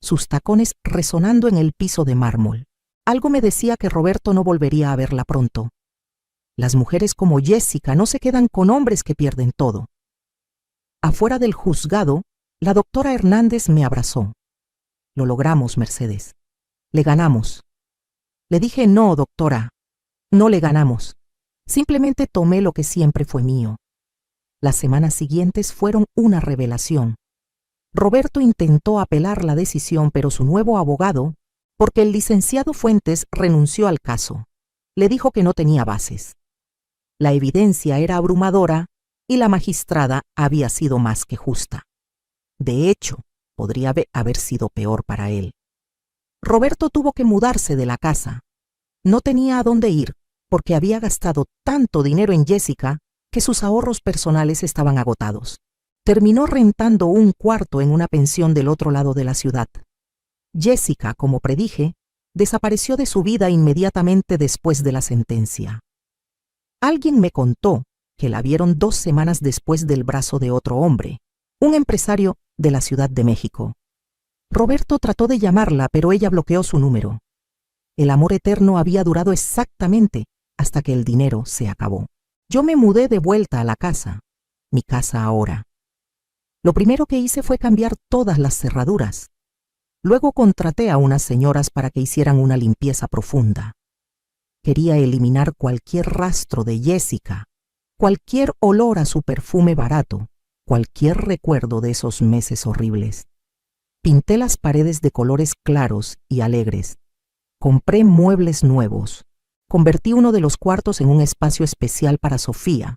sus tacones resonando en el piso de mármol. Algo me decía que Roberto no volvería a verla pronto. Las mujeres como Jessica no se quedan con hombres que pierden todo. Afuera del juzgado, la doctora Hernández me abrazó. Lo logramos, Mercedes. Le ganamos. Le dije, no, doctora, no le ganamos. Simplemente tomé lo que siempre fue mío. Las semanas siguientes fueron una revelación. Roberto intentó apelar la decisión, pero su nuevo abogado, porque el licenciado Fuentes renunció al caso, le dijo que no tenía bases. La evidencia era abrumadora y la magistrada había sido más que justa. De hecho, podría haber sido peor para él. Roberto tuvo que mudarse de la casa. No tenía a dónde ir, porque había gastado tanto dinero en Jessica que sus ahorros personales estaban agotados. Terminó rentando un cuarto en una pensión del otro lado de la ciudad. Jessica, como predije, desapareció de su vida inmediatamente después de la sentencia. Alguien me contó que la vieron 2 semanas después del brazo de otro hombre, un empresario de la Ciudad de México. Roberto trató de llamarla, pero ella bloqueó su número. El amor eterno había durado exactamente hasta que el dinero se acabó. Yo me mudé de vuelta a la casa, mi casa ahora. Lo primero que hice fue cambiar todas las cerraduras. Luego contraté a unas señoras para que hicieran una limpieza profunda. Quería eliminar cualquier rastro de Jessica, cualquier olor a su perfume barato, cualquier recuerdo de esos meses horribles. Pinté las paredes de colores claros y alegres. Compré muebles nuevos. Convertí uno de los cuartos en un espacio especial para Sofía,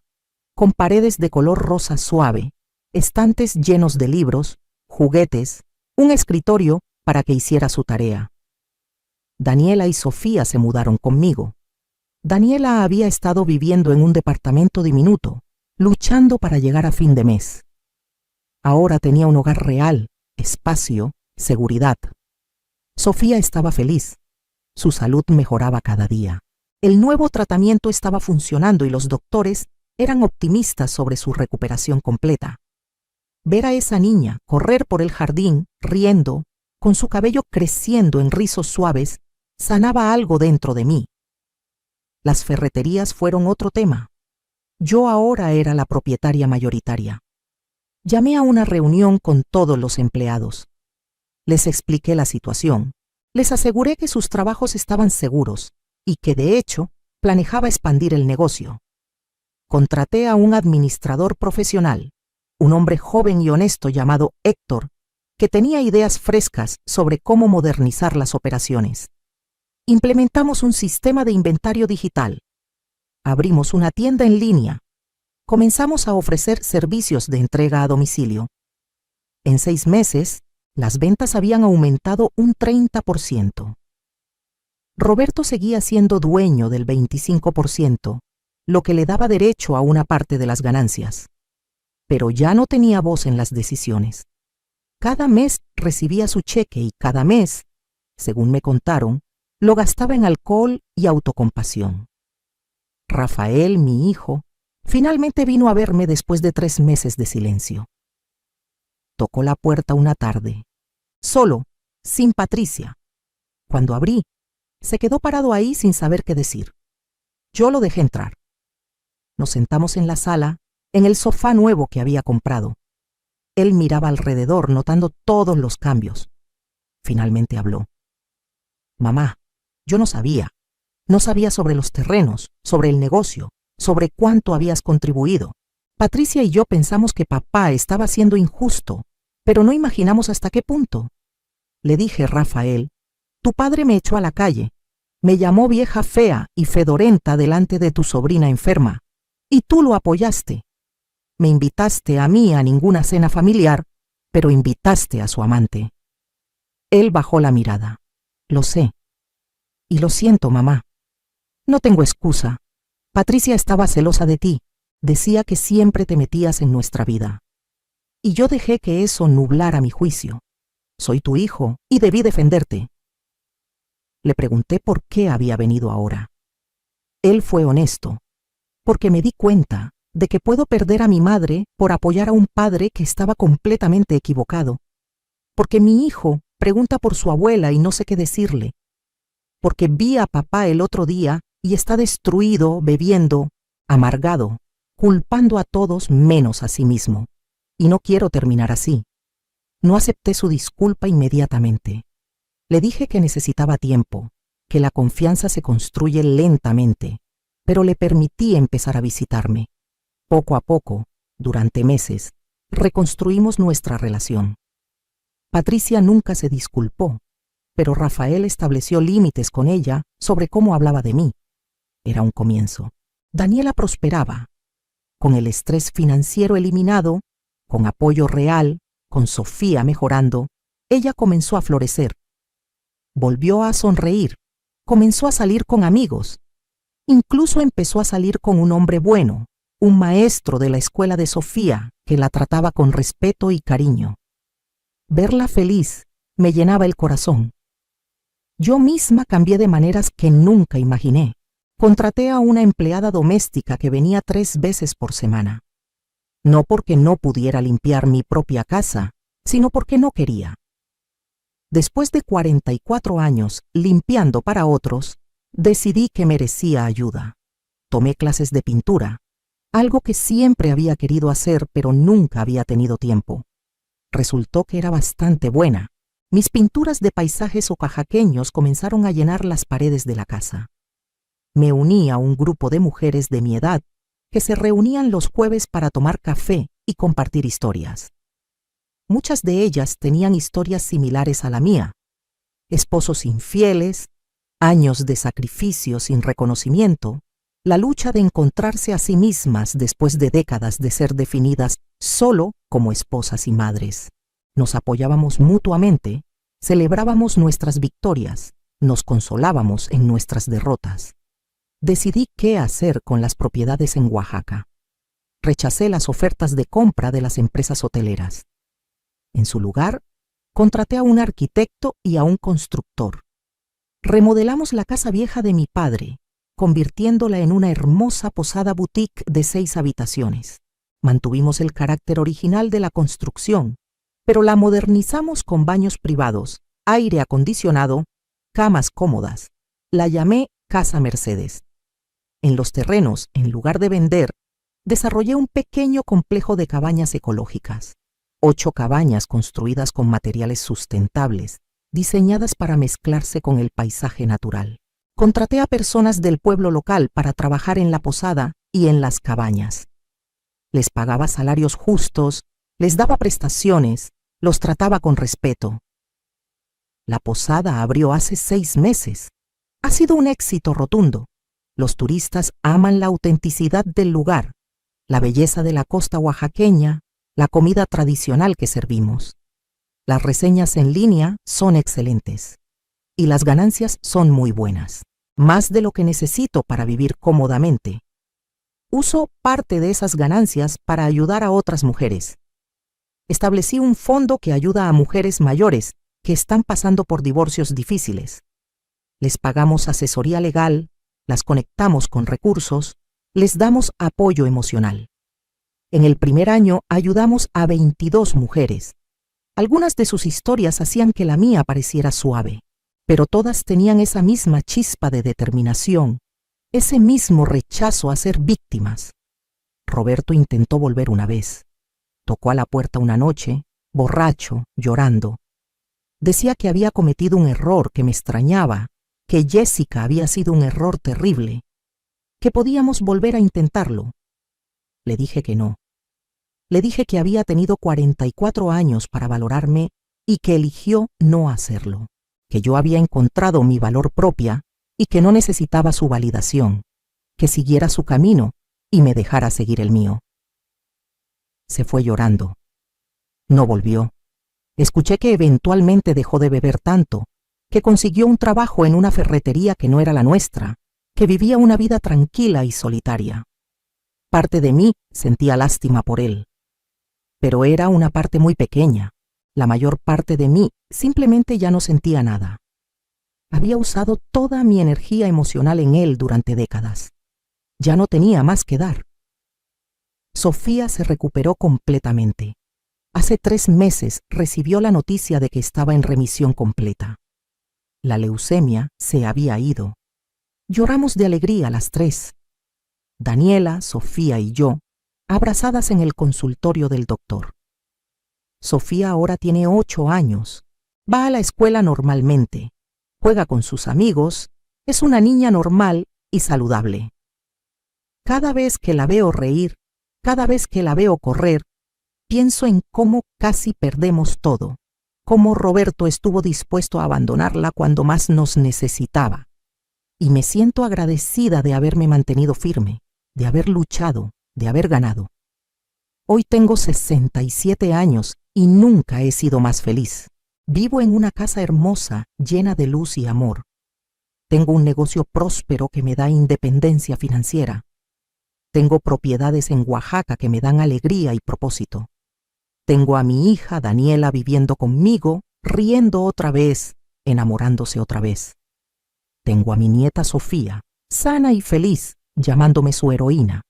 con paredes de color rosa suave, estantes llenos de libros, juguetes, un escritorio para que hiciera su tarea. Daniela y Sofía se mudaron conmigo. Daniela había estado viviendo en un departamento diminuto, luchando para llegar a fin de mes. Ahora tenía un hogar real, espacio, seguridad. Sofía estaba feliz. Su salud mejoraba cada día. El nuevo tratamiento estaba funcionando y los doctores eran optimistas sobre su recuperación completa. Ver a esa niña correr por el jardín, riendo, con su cabello creciendo en rizos suaves, sanaba algo dentro de mí. Las ferreterías fueron otro tema. Yo ahora era la propietaria mayoritaria. Llamé a una reunión con todos los empleados. Les expliqué la situación. Les aseguré que sus trabajos estaban seguros y que, de hecho, planeaba expandir el negocio. Contraté a un administrador profesional, un hombre joven y honesto llamado Héctor, que tenía ideas frescas sobre cómo modernizar las operaciones. Implementamos un sistema de inventario digital. Abrimos una tienda en línea. Comenzamos a ofrecer servicios de entrega a domicilio. En 6 meses, las ventas habían aumentado un 30%. Roberto seguía siendo dueño del 25%, lo que le daba derecho a una parte de las ganancias. Pero ya no tenía voz en las decisiones. Cada mes recibía su cheque y cada mes, según me contaron, lo gastaba en alcohol y autocompasión. Rafael, mi hijo, finalmente vino a verme después de 3 meses de silencio. Tocó la puerta una tarde, solo, sin Patricia. Cuando abrí, se quedó parado ahí sin saber qué decir. Yo lo dejé entrar. Nos sentamos en la sala, en el sofá nuevo que había comprado. Él miraba alrededor, notando todos los cambios. Finalmente habló. Mamá, yo no sabía. No sabía sobre los terrenos, sobre el negocio, sobre cuánto habías contribuido. Patricia y yo pensamos que papá estaba siendo injusto, pero no imaginamos hasta qué punto. Le dije, Rafael, tu padre me echó a la calle, me llamó vieja fea y fedorenta delante de tu sobrina enferma, y tú lo apoyaste. Me invitaste a mí a ninguna cena familiar, pero invitaste a su amante. Él bajó la mirada. Lo sé. Y lo siento, mamá. No tengo excusa. Patricia estaba celosa de ti. Decía que siempre te metías en nuestra vida. Y yo dejé que eso nublara mi juicio. Soy tu hijo y debí defenderte. Le pregunté por qué había venido ahora. Él fue honesto, porque me di cuenta de que puedo perder a mi madre por apoyar a un padre que estaba completamente equivocado, porque mi hijo pregunta por su abuela y no sé qué decirle. porque vi a papá el otro día y está destruido, bebiendo, amargado, culpando a todos menos a sí mismo. Y no quiero terminar así. No acepté su disculpa inmediatamente. Le dije que necesitaba tiempo, que la confianza se construye lentamente, pero le permití empezar a visitarme. Poco a poco, durante meses, reconstruimos nuestra relación. Patricia nunca se disculpó, pero Rafael estableció límites con ella sobre cómo hablaba de mí. Era un comienzo. Daniela prosperaba. Con el estrés financiero eliminado, con apoyo real, con Sofía mejorando, ella comenzó a florecer. Volvió a sonreír, comenzó a salir con amigos. Incluso empezó a salir con un hombre bueno, un maestro de la escuela de Sofía que la trataba con respeto y cariño. Verla feliz me llenaba el corazón. Yo misma cambié de maneras que nunca imaginé. Contraté a una empleada doméstica que venía 3 veces por semana. No porque no pudiera limpiar mi propia casa, sino porque no quería. Después de 44 años limpiando para otros, decidí que merecía ayuda. Tomé clases de pintura, algo que siempre había querido hacer pero nunca había tenido tiempo. Resultó que era bastante buena. Mis pinturas de paisajes oaxaqueños comenzaron a llenar las paredes de la casa. Me uní a un grupo de mujeres de mi edad que se reunían los jueves para tomar café y compartir historias. Muchas de ellas tenían historias similares a la mía: esposos infieles, años de sacrificio sin reconocimiento, la lucha de encontrarse a sí mismas después de décadas de ser definidas solo como esposas y madres. Nos apoyábamos mutuamente, celebrábamos nuestras victorias, nos consolábamos en nuestras derrotas. Decidí qué hacer con las propiedades en Oaxaca. Rechacé las ofertas de compra de las empresas hoteleras. En su lugar, contraté a un arquitecto y a un constructor. Remodelamos la casa vieja de mi padre, convirtiéndola en una hermosa posada boutique de 6 habitaciones. Mantuvimos el carácter original de la construcción, pero la modernizamos con baños privados, aire acondicionado, camas cómodas. La llamé Casa Mercedes. En los terrenos, en lugar de vender, desarrollé un pequeño complejo de cabañas ecológicas. 8 cabañas construidas con materiales sustentables, diseñadas para mezclarse con el paisaje natural. Contraté a personas del pueblo local para trabajar en la posada y en las cabañas. Les pagaba salarios justos, les daba prestaciones, los trataba con respeto. La posada abrió hace 6 meses. Ha sido un éxito rotundo. Los turistas aman la autenticidad del lugar, la belleza de la costa oaxaqueña, la comida tradicional que servimos. Las reseñas en línea son excelentes y las ganancias son muy buenas, más de lo que necesito para vivir cómodamente. Uso parte de esas ganancias para ayudar a otras mujeres. Establecí un fondo que ayuda a mujeres mayores que están pasando por divorcios difíciles. Les pagamos asesoría legal, las conectamos con recursos, les damos apoyo emocional. En el primer año ayudamos a 22 mujeres. Algunas de sus historias hacían que la mía pareciera suave, pero todas tenían esa misma chispa de determinación, ese mismo rechazo a ser víctimas. Roberto intentó volver una vez. Tocó a la puerta una noche, borracho, llorando. Decía que había cometido un error que me extrañaba, que Jessica había sido un error terrible, que podíamos volver a intentarlo. Le dije que no. Le dije que había tenido 44 años para valorarme y que eligió no hacerlo, que yo había encontrado mi valor propia y que no necesitaba su validación, que siguiera su camino y me dejara seguir el mío. Se fue llorando. No volvió. Escuché que eventualmente dejó de beber tanto, que consiguió un trabajo en una ferretería que no era la nuestra, que vivía una vida tranquila y solitaria. Parte de mí sentía lástima por él, pero era una parte muy pequeña. La mayor parte de mí simplemente ya no sentía nada. Había usado toda mi energía emocional en él durante décadas. Ya no tenía más que dar. Sofía se recuperó completamente. Hace 3 meses recibió la noticia de que estaba en remisión completa. La leucemia se había ido. Lloramos de alegría las tres. Daniela, Sofía y yo, abrazadas en el consultorio del doctor. Sofía ahora tiene 8 años. Va a la escuela normalmente. Juega con sus amigos. Es una niña normal y saludable. Cada vez que la veo reír, cada vez que la veo correr, pienso en cómo casi perdemos todo, cómo Roberto estuvo dispuesto a abandonarla cuando más nos necesitaba. Y me siento agradecida de haberme mantenido firme, de haber luchado, de haber ganado. Hoy tengo 67 años y nunca he sido más feliz. Vivo en una casa hermosa, llena de luz y amor. Tengo un negocio próspero que me da independencia financiera. Tengo propiedades en Oaxaca que me dan alegría y propósito. Tengo a mi hija Daniela viviendo conmigo, riendo otra vez, enamorándose otra vez. Tengo a mi nieta Sofía, sana y feliz, llamándome su heroína.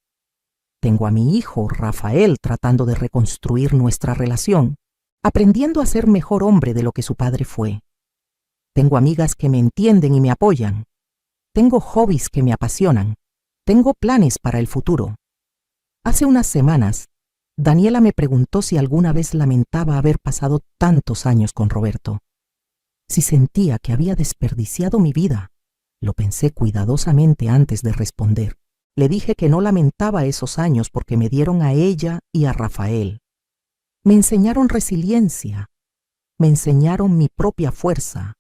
Tengo a mi hijo Rafael tratando de reconstruir nuestra relación, aprendiendo a ser mejor hombre de lo que su padre fue. Tengo amigas que me entienden y me apoyan. Tengo hobbies que me apasionan. Tengo planes para el futuro. Hace unas semanas, Daniela me preguntó si alguna vez lamentaba haber pasado tantos años con Roberto. Si sentía que había desperdiciado mi vida. Lo pensé cuidadosamente antes de responder. Le dije que no lamentaba esos años porque me dieron a ella y a Rafael. Me enseñaron resiliencia. Me enseñaron mi propia fuerza.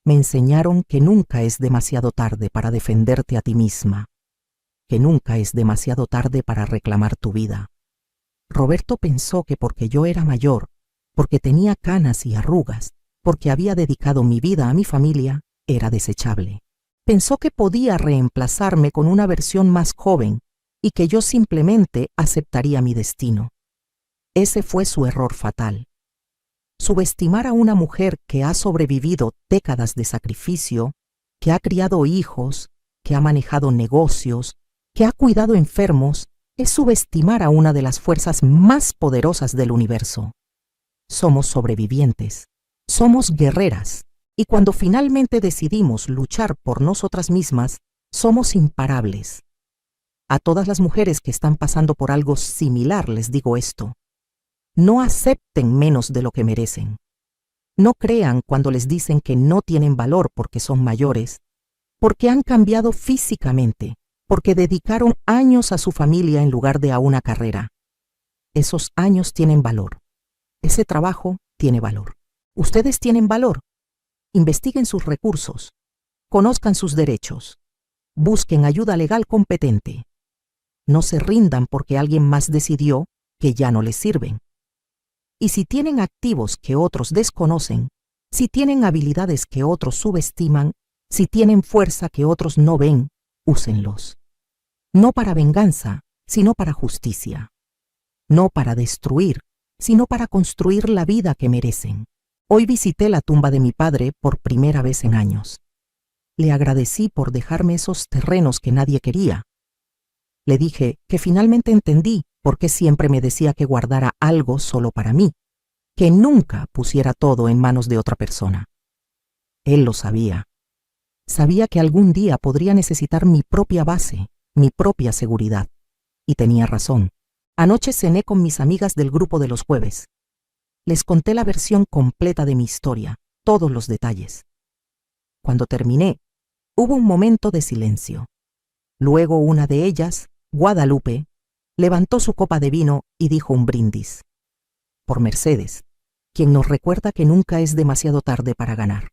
Me enseñaron que nunca es demasiado tarde para defenderte a ti misma. Que nunca es demasiado tarde para reclamar tu vida. Roberto pensó que porque yo era mayor, porque tenía canas y arrugas, porque había dedicado mi vida a mi familia, era desechable. Pensó que podía reemplazarme con una versión más joven y que yo simplemente aceptaría mi destino. Ese fue su error fatal. Subestimar a una mujer que ha sobrevivido décadas de sacrificio, que ha criado hijos, que ha manejado negocios, que ha cuidado enfermos, es subestimar a una de las fuerzas más poderosas del universo. Somos sobrevivientes, somos guerreras, y cuando finalmente decidimos luchar por nosotras mismas, somos imparables. A todas las mujeres que están pasando por algo similar les digo esto. No acepten menos de lo que merecen. No crean cuando les dicen que no tienen valor porque son mayores, porque han cambiado físicamente, porque dedicaron años a su familia en lugar de a una carrera. Esos años tienen valor. Ese trabajo tiene valor. Ustedes tienen valor. Investiguen sus recursos. Conozcan sus derechos. Busquen ayuda legal competente. No se rindan porque alguien más decidió que ya no les sirven. Y si tienen activos que otros desconocen, si tienen habilidades que otros subestiman, si tienen fuerza que otros no ven, úsenlos. No para venganza, sino para justicia. No para destruir, sino para construir la vida que merecen. Hoy visité la tumba de mi padre por primera vez en años. Le agradecí por dejarme esos terrenos que nadie quería. Le dije que finalmente entendí por qué siempre me decía que guardara algo solo para mí, que nunca pusiera todo en manos de otra persona. Él lo sabía. Sabía que algún día podría necesitar mi propia base, mi propia seguridad. Y tenía razón. Anoche cené con mis amigas del grupo de los jueves. Les conté la versión completa de mi historia, todos los detalles. Cuando terminé, hubo un momento de silencio. Luego una de ellas, Guadalupe, levantó su copa de vino y dijo un brindis. Por Mercedes, quien nos recuerda que nunca es demasiado tarde para ganar.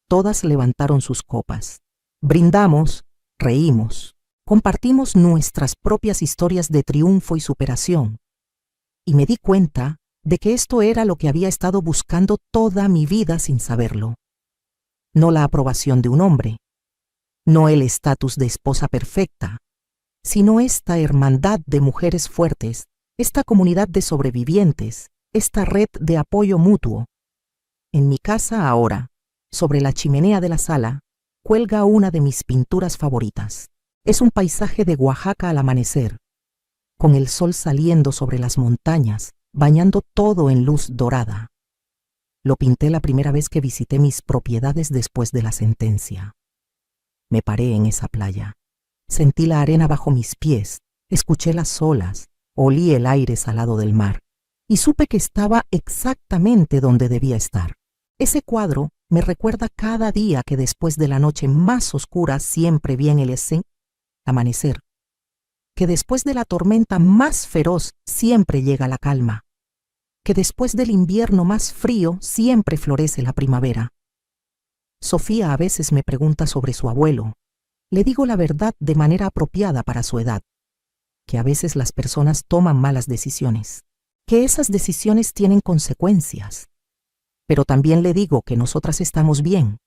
Todas levantaron sus copas. Brindamos, reímos, compartimos nuestras propias historias de triunfo y superación. Y me di cuenta de que esto era lo que había estado buscando toda mi vida sin saberlo. No la aprobación de un hombre, no el estatus de esposa perfecta, sino esta hermandad de mujeres fuertes, esta comunidad de sobrevivientes, esta red de apoyo mutuo. En mi casa ahora, sobre la chimenea de la sala, cuelga una de mis pinturas favoritas. Es un paisaje de Oaxaca al amanecer, con el sol saliendo sobre las montañas, bañando todo en luz dorada. Lo pinté la primera vez que visité mis propiedades después de la sentencia. Me paré en esa playa. Sentí la arena bajo mis pies, escuché las olas, olí el aire salado del mar y supe que estaba exactamente donde debía estar. Ese cuadro me recuerda cada día que después de la noche más oscura siempre viene el amanecer, que después de la tormenta más feroz siempre llega la calma, que después del invierno más frío siempre florece la primavera. Sofía a veces me pregunta sobre su abuelo. Le digo la verdad de manera apropiada para su edad, que a veces las personas toman malas decisiones, que esas decisiones tienen consecuencias. Pero también le digo que nosotras estamos bien,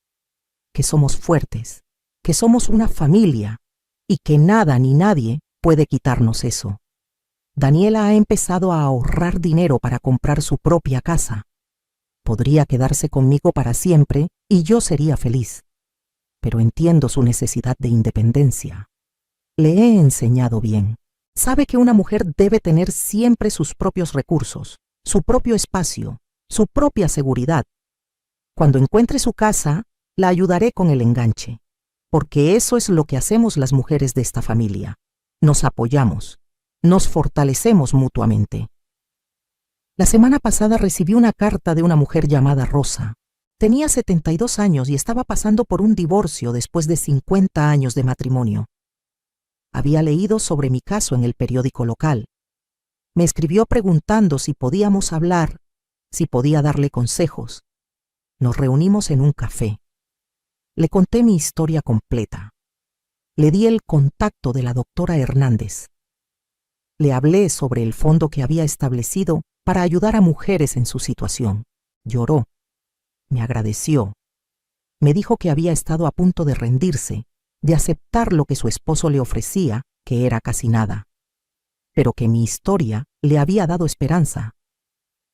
que somos fuertes, que somos una familia y que nada ni nadie puede quitarnos eso. Daniela ha empezado a ahorrar dinero para comprar su propia casa. Podría quedarse conmigo para siempre y yo sería feliz. Pero entiendo su necesidad de independencia. Le he enseñado bien. Sabe que una mujer debe tener siempre sus propios recursos, su propio espacio, su propia seguridad. Cuando encuentre su casa, la ayudaré con el enganche, porque eso es lo que hacemos las mujeres de esta familia. Nos apoyamos, nos fortalecemos mutuamente. La semana pasada recibí una carta de una mujer llamada Rosa. Tenía 72 años y estaba pasando por un divorcio después de 50 años de matrimonio. Había leído sobre mi caso en el periódico local. Me escribió preguntando si podíamos hablar, si podía darle consejos. Nos reunimos en un café. Le conté mi historia completa. Le di el contacto de la doctora Hernández. Le hablé sobre el fondo que había establecido para ayudar a mujeres en su situación. Lloró. Me agradeció. Me dijo que había estado a punto de rendirse, de aceptar lo que su esposo le ofrecía, que era casi nada, pero que mi historia le había dado esperanza.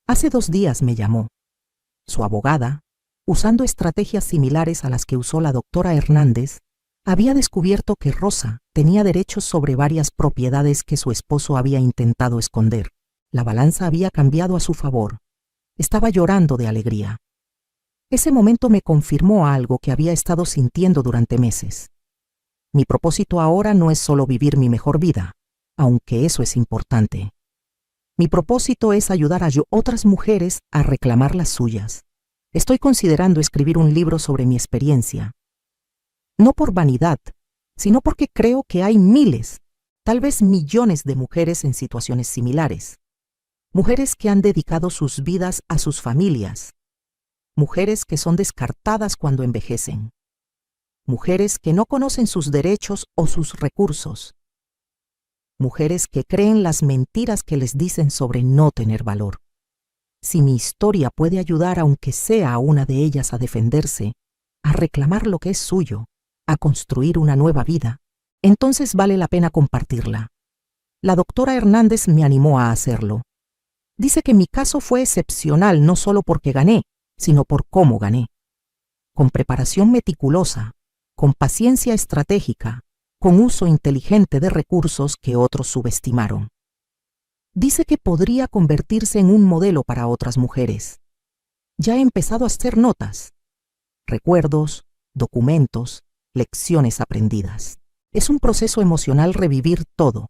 Hace 2 días me llamó. Su abogada, usando estrategias similares a las que usó la doctora Hernández, había descubierto que Rosa tenía derechos sobre varias propiedades que su esposo había intentado esconder. La balanza había cambiado a su favor. Estaba llorando de alegría. Ese momento me confirmó algo que había estado sintiendo durante meses. Mi propósito ahora no es solo vivir mi mejor vida, aunque eso es importante. Mi propósito es ayudar a otras mujeres a reclamar las suyas. Estoy considerando escribir un libro sobre mi experiencia. No por vanidad, sino porque creo que hay miles, tal vez millones de mujeres en situaciones similares. Mujeres que han dedicado sus vidas a sus familias. Mujeres que son descartadas cuando envejecen. Mujeres que no conocen sus derechos o sus recursos. Mujeres que creen las mentiras que les dicen sobre no tener valor. Si mi historia puede ayudar aunque sea a una de ellas a defenderse, a reclamar lo que es suyo, a construir una nueva vida, entonces vale la pena compartirla. La doctora Hernández me animó a hacerlo. Dice que mi caso fue excepcional no solo porque gané, sino por cómo gané. Con preparación meticulosa, con paciencia estratégica, con uso inteligente de recursos que otros subestimaron. Dice que podría convertirse en un modelo para otras mujeres. Ya he empezado a hacer notas, recuerdos, documentos, lecciones aprendidas. Es un proceso emocional revivir todo,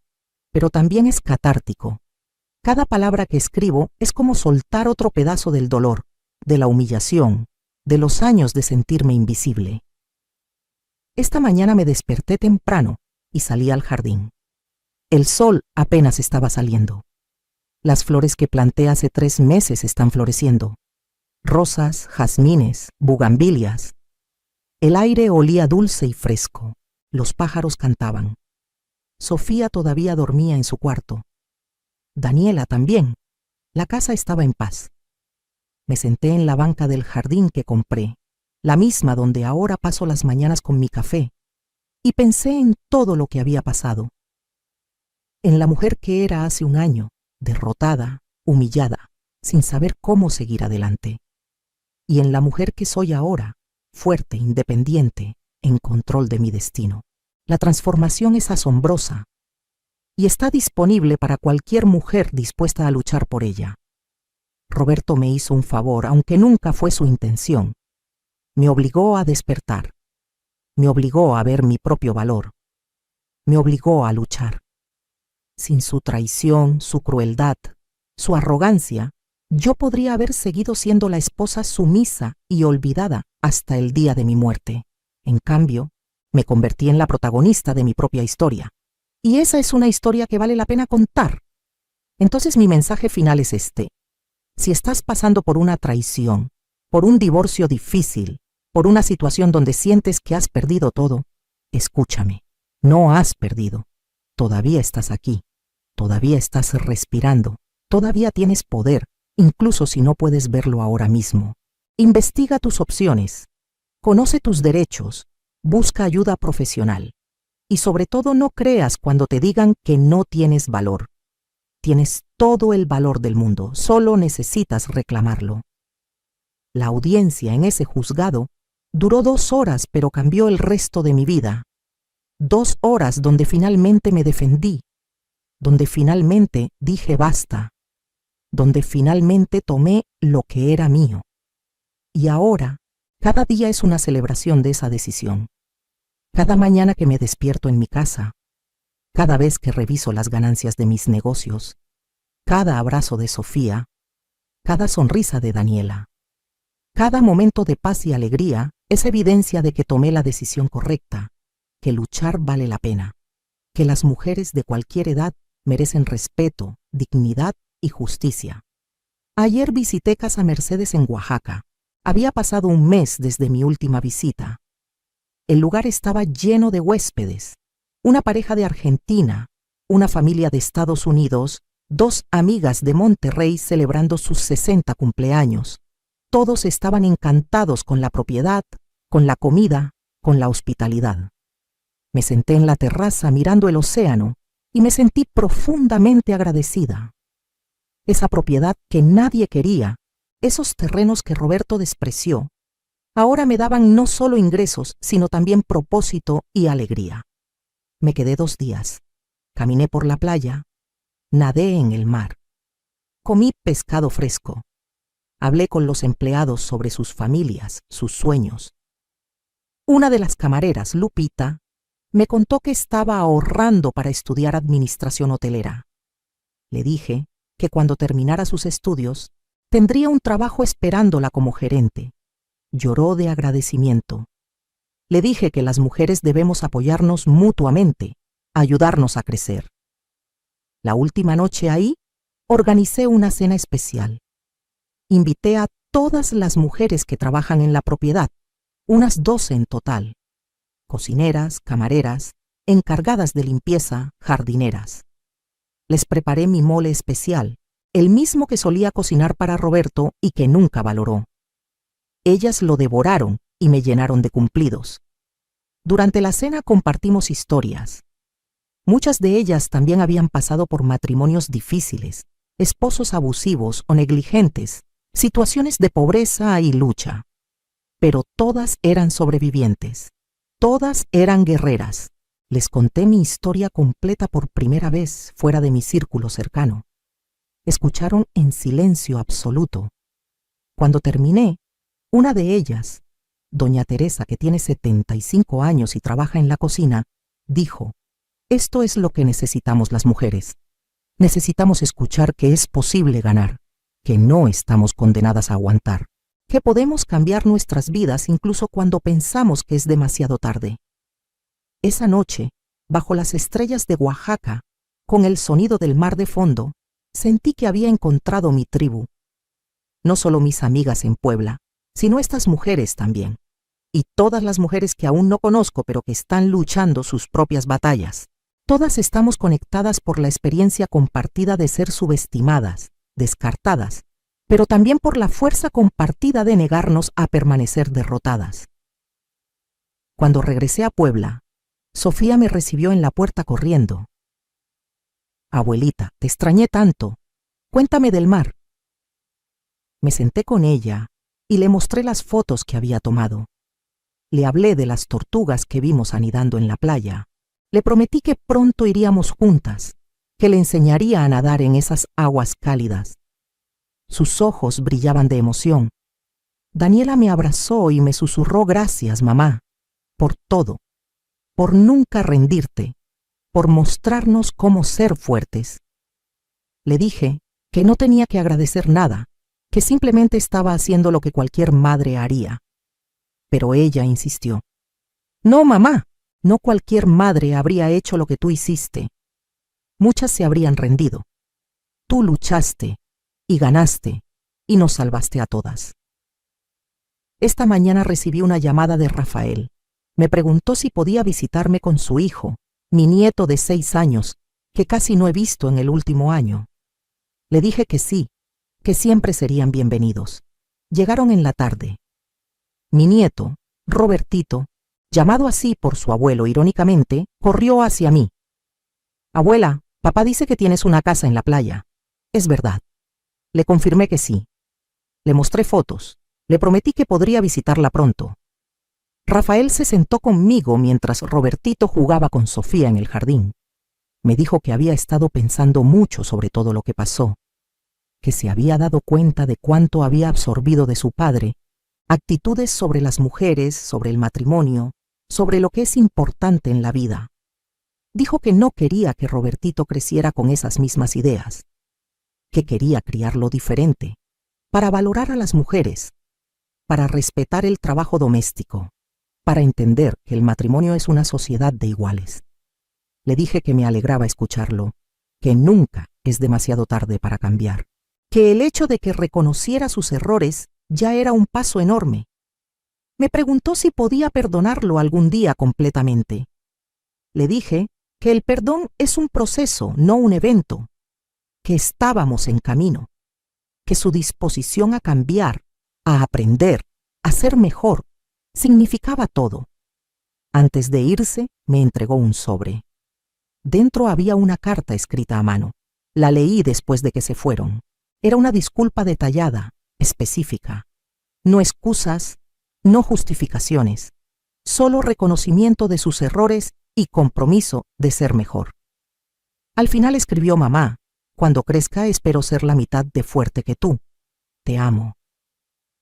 pero también es catártico. Cada palabra que escribo es como soltar otro pedazo del dolor, de la humillación, de los años de sentirme invisible. Esta mañana me desperté temprano y salí al jardín. El sol apenas estaba saliendo. Las flores que planté hace 3 meses están floreciendo. Rosas, jazmines, bugambilias. El aire olía dulce y fresco. Los pájaros cantaban. Sofía todavía dormía en su cuarto. Daniela también. La casa estaba en paz. Me senté en la banca del jardín que compré, la misma donde ahora paso las mañanas con mi café, y pensé en todo lo que había pasado. En la mujer que era hace un año, derrotada, humillada, sin saber cómo seguir adelante. Y en la mujer que soy ahora, fuerte, independiente, en control de mi destino. La transformación es asombrosa y está disponible para cualquier mujer dispuesta a luchar por ella. Roberto me hizo un favor, aunque nunca fue su intención. Me obligó a despertar. Me obligó a ver mi propio valor. Me obligó a luchar. Sin su traición, su crueldad, su arrogancia, yo podría haber seguido siendo la esposa sumisa y olvidada hasta el día de mi muerte. En cambio, me convertí en la protagonista de mi propia historia. Y esa es una historia que vale la pena contar. Entonces mi mensaje final es este. Si estás pasando por una traición, por un divorcio difícil, por una situación donde sientes que has perdido todo, escúchame. No has perdido. Todavía estás aquí. Todavía estás respirando. Todavía tienes poder, incluso si no puedes verlo ahora mismo. Investiga tus opciones. Conoce tus derechos. Busca ayuda profesional. Y sobre todo no creas cuando te digan que no tienes valor. Tienes todo el valor del mundo, solo necesitas reclamarlo. La audiencia en ese juzgado duró 2 horas, pero cambió el resto de mi vida. 2 horas donde finalmente me defendí, donde finalmente dije basta, donde finalmente tomé lo que era mío. Y ahora, cada día es una celebración de esa decisión. Cada mañana que me despierto en mi casa, cada vez que reviso las ganancias de mis negocios, cada abrazo de Sofía, cada sonrisa de Daniela, cada momento de paz y alegría es evidencia de que tomé la decisión correcta, que luchar vale la pena, que las mujeres de cualquier edad merecen respeto, dignidad y justicia. Ayer visité Casa Mercedes en Oaxaca. Había pasado un mes desde mi última visita. El lugar estaba lleno de huéspedes, una pareja de Argentina, una familia de Estados Unidos, 2 amigas de Monterrey celebrando sus 60 cumpleaños. Todos estaban encantados con la propiedad, con la comida, con la hospitalidad. Me senté en la terraza mirando el océano y me sentí profundamente agradecida. Esa propiedad que nadie quería, esos terrenos que Roberto despreció, ahora me daban no solo ingresos, sino también propósito y alegría. Me quedé 2 días. Caminé por la playa, nadé en el mar. Comí pescado fresco. Hablé con los empleados sobre sus familias, sus sueños. Una de las camareras, Lupita, me contó que estaba ahorrando para estudiar administración hotelera. Le dije que cuando terminara sus estudios, tendría un trabajo esperándola como gerente. Lloró de agradecimiento. Le dije que las mujeres debemos apoyarnos mutuamente, ayudarnos a crecer. La última noche ahí, organicé una cena especial. Invité a todas las mujeres que trabajan en la propiedad, unas 12 en total. Cocineras, camareras, encargadas de limpieza, jardineras. Les preparé mi mole especial, el mismo que solía cocinar para Roberto y que nunca valoró. Ellas lo devoraron y me llenaron de cumplidos. Durante la cena compartimos historias. Muchas de ellas también habían pasado por matrimonios difíciles, esposos abusivos o negligentes, situaciones de pobreza y lucha. Pero todas eran sobrevivientes. Todas eran guerreras. Les conté mi historia completa por primera vez fuera de mi círculo cercano. Escucharon en silencio absoluto. Cuando terminé, una de ellas, doña Teresa, que tiene 75 años y trabaja en la cocina, dijo: «Esto es lo que necesitamos las mujeres. Necesitamos escuchar que es posible ganar, que no estamos condenadas a aguantar, que podemos cambiar nuestras vidas incluso cuando pensamos que es demasiado tarde». Esa noche, bajo las estrellas de Oaxaca, con el sonido del mar de fondo, sentí que había encontrado mi tribu. No solo mis amigas en Puebla, sino estas mujeres también, y todas las mujeres que aún no conozco pero que están luchando sus propias batallas. Todas estamos conectadas por la experiencia compartida de ser subestimadas, descartadas, pero también por la fuerza compartida de negarnos a permanecer derrotadas. Cuando regresé a Puebla, Sofía me recibió en la puerta corriendo. «Abuelita, te extrañé tanto. Cuéntame del mar». Me senté con ella y le mostré las fotos que había tomado. Le hablé de las tortugas que vimos anidando en la playa. Le prometí que pronto iríamos juntas, que le enseñaría a nadar en esas aguas cálidas. Sus ojos brillaban de emoción. Daniela me abrazó y me susurró: gracias, mamá, por todo, por nunca rendirte, por mostrarnos cómo ser fuertes. Le dije que no tenía que agradecer nada, que simplemente estaba haciendo lo que cualquier madre haría. Pero ella insistió: no, mamá, no cualquier madre habría hecho lo que tú hiciste. Muchas se habrían rendido. Tú luchaste y ganaste y nos salvaste a todas. Esta mañana recibí una llamada de Rafael. Me preguntó si podía visitarme con su hijo, mi nieto de 6 años, que casi no he visto en el último año. Le dije que sí, que siempre serían bienvenidos. Llegaron en la tarde. Mi nieto, Robertito, llamado así por su abuelo irónicamente, corrió hacia mí. Abuela, papá dice que tienes una casa en la playa. Es verdad. Le confirmé que sí. Le mostré fotos. Le prometí que podría visitarla pronto. Rafael se sentó conmigo mientras Robertito jugaba con Sofía en el jardín. Me dijo que había estado pensando mucho sobre todo lo que pasó, que se había dado cuenta de cuánto había absorbido de su padre, actitudes sobre las mujeres, sobre el matrimonio, sobre lo que es importante en la vida. Dijo que no quería que Robertito creciera con esas mismas ideas, que quería criarlo diferente, para valorar a las mujeres, para respetar el trabajo doméstico, para entender que el matrimonio es una sociedad de iguales. Le dije que me alegraba escucharlo, que nunca es demasiado tarde para cambiar, que el hecho de que reconociera sus errores ya era un paso enorme. Me preguntó si podía perdonarlo algún día completamente. Le dije que el perdón es un proceso, no un evento, que estábamos en camino, que su disposición a cambiar, a aprender, a ser mejor, significaba todo. Antes de irse, me entregó un sobre. Dentro había una carta escrita a mano. La leí después de que se fueron. Era una disculpa detallada, específica. No excusas, no justificaciones, solo reconocimiento de sus errores y compromiso de ser mejor. Al final escribió: mamá, cuando crezca espero ser la mitad de fuerte que tú. Te amo.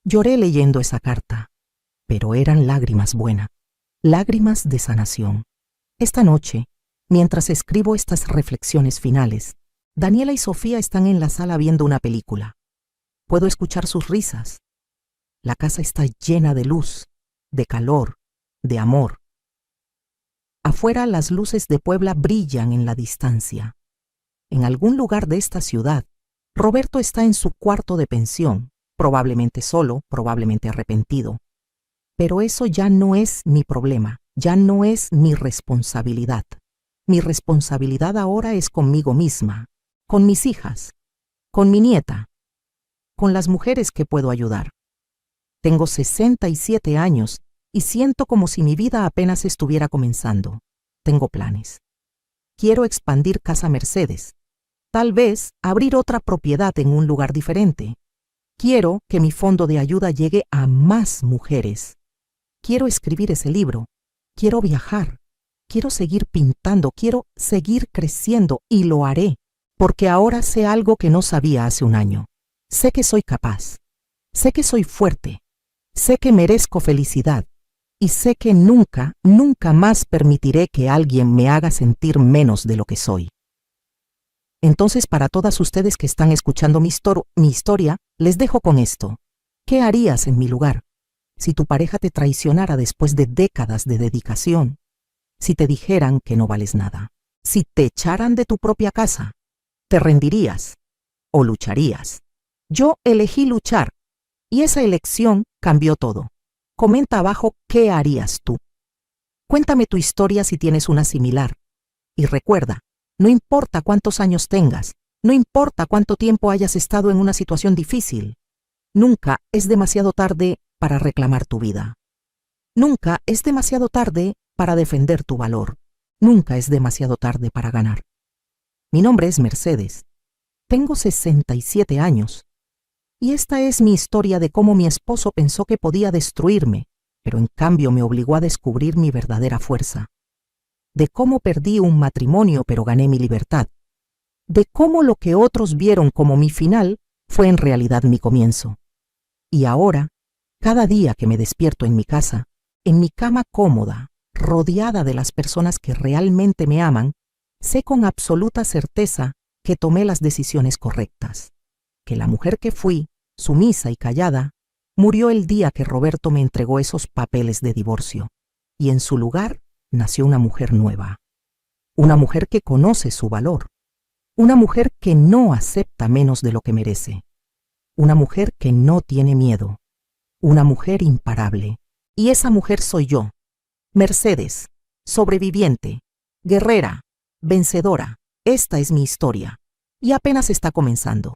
Lloré leyendo esa carta, pero eran lágrimas buenas, lágrimas de sanación. Esta noche, mientras escribo estas reflexiones finales, Daniela y Sofía están en la sala viendo una película. Puedo escuchar sus risas. La casa está llena de luz, de calor, de amor. Afuera las luces de Puebla brillan en la distancia. En algún lugar de esta ciudad, Roberto está en su cuarto de pensión, probablemente solo, probablemente arrepentido. Pero eso ya no es mi problema, ya no es mi responsabilidad. Mi responsabilidad ahora es conmigo misma, con mis hijas, con mi nieta, con las mujeres que puedo ayudar. Tengo 67 años y siento como si mi vida apenas estuviera comenzando. Tengo planes. Quiero expandir Casa Mercedes. Tal vez abrir otra propiedad en un lugar diferente. Quiero que mi fondo de ayuda llegue a más mujeres. Quiero escribir ese libro. Quiero viajar. Quiero seguir pintando. Quiero seguir creciendo y lo haré, porque ahora sé algo que no sabía hace un año. Sé que soy capaz. Sé que soy fuerte. Sé que merezco felicidad. Y sé que nunca, nunca más permitiré que alguien me haga sentir menos de lo que soy. Entonces, para todas ustedes que están escuchando mi historia, les dejo con esto. ¿Qué harías en mi lugar? Si tu pareja te traicionara después de décadas de dedicación, si te dijeran que no vales nada, si te echaran de tu propia casa, ¿te rendirías o lucharías? Yo elegí luchar y esa elección cambió todo. Comenta abajo qué harías tú. Cuéntame tu historia si tienes una similar. Y recuerda, no importa cuántos años tengas, no importa cuánto tiempo hayas estado en una situación difícil, nunca es demasiado tarde para reclamar tu vida. Nunca es demasiado tarde para defender tu valor. Nunca es demasiado tarde para ganar. Mi nombre es Mercedes. Tengo 67 años. Y esta es mi historia de cómo mi esposo pensó que podía destruirme, pero en cambio me obligó a descubrir mi verdadera fuerza. De cómo perdí un matrimonio pero gané mi libertad. De cómo lo que otros vieron como mi final fue en realidad mi comienzo. Y ahora, cada día que me despierto en mi casa, en mi cama cómoda, rodeada de las personas que realmente me aman, sé con absoluta certeza que tomé las decisiones correctas, que la mujer que fui, sumisa y callada, murió el día que Roberto me entregó esos papeles de divorcio, y en su lugar nació una mujer nueva, una mujer que conoce su valor, una mujer que no acepta menos de lo que merece, una mujer que no tiene miedo, una mujer imparable. Y esa mujer soy yo, Mercedes, sobreviviente, guerrera, vencedora. Esta es mi historia, y apenas está comenzando.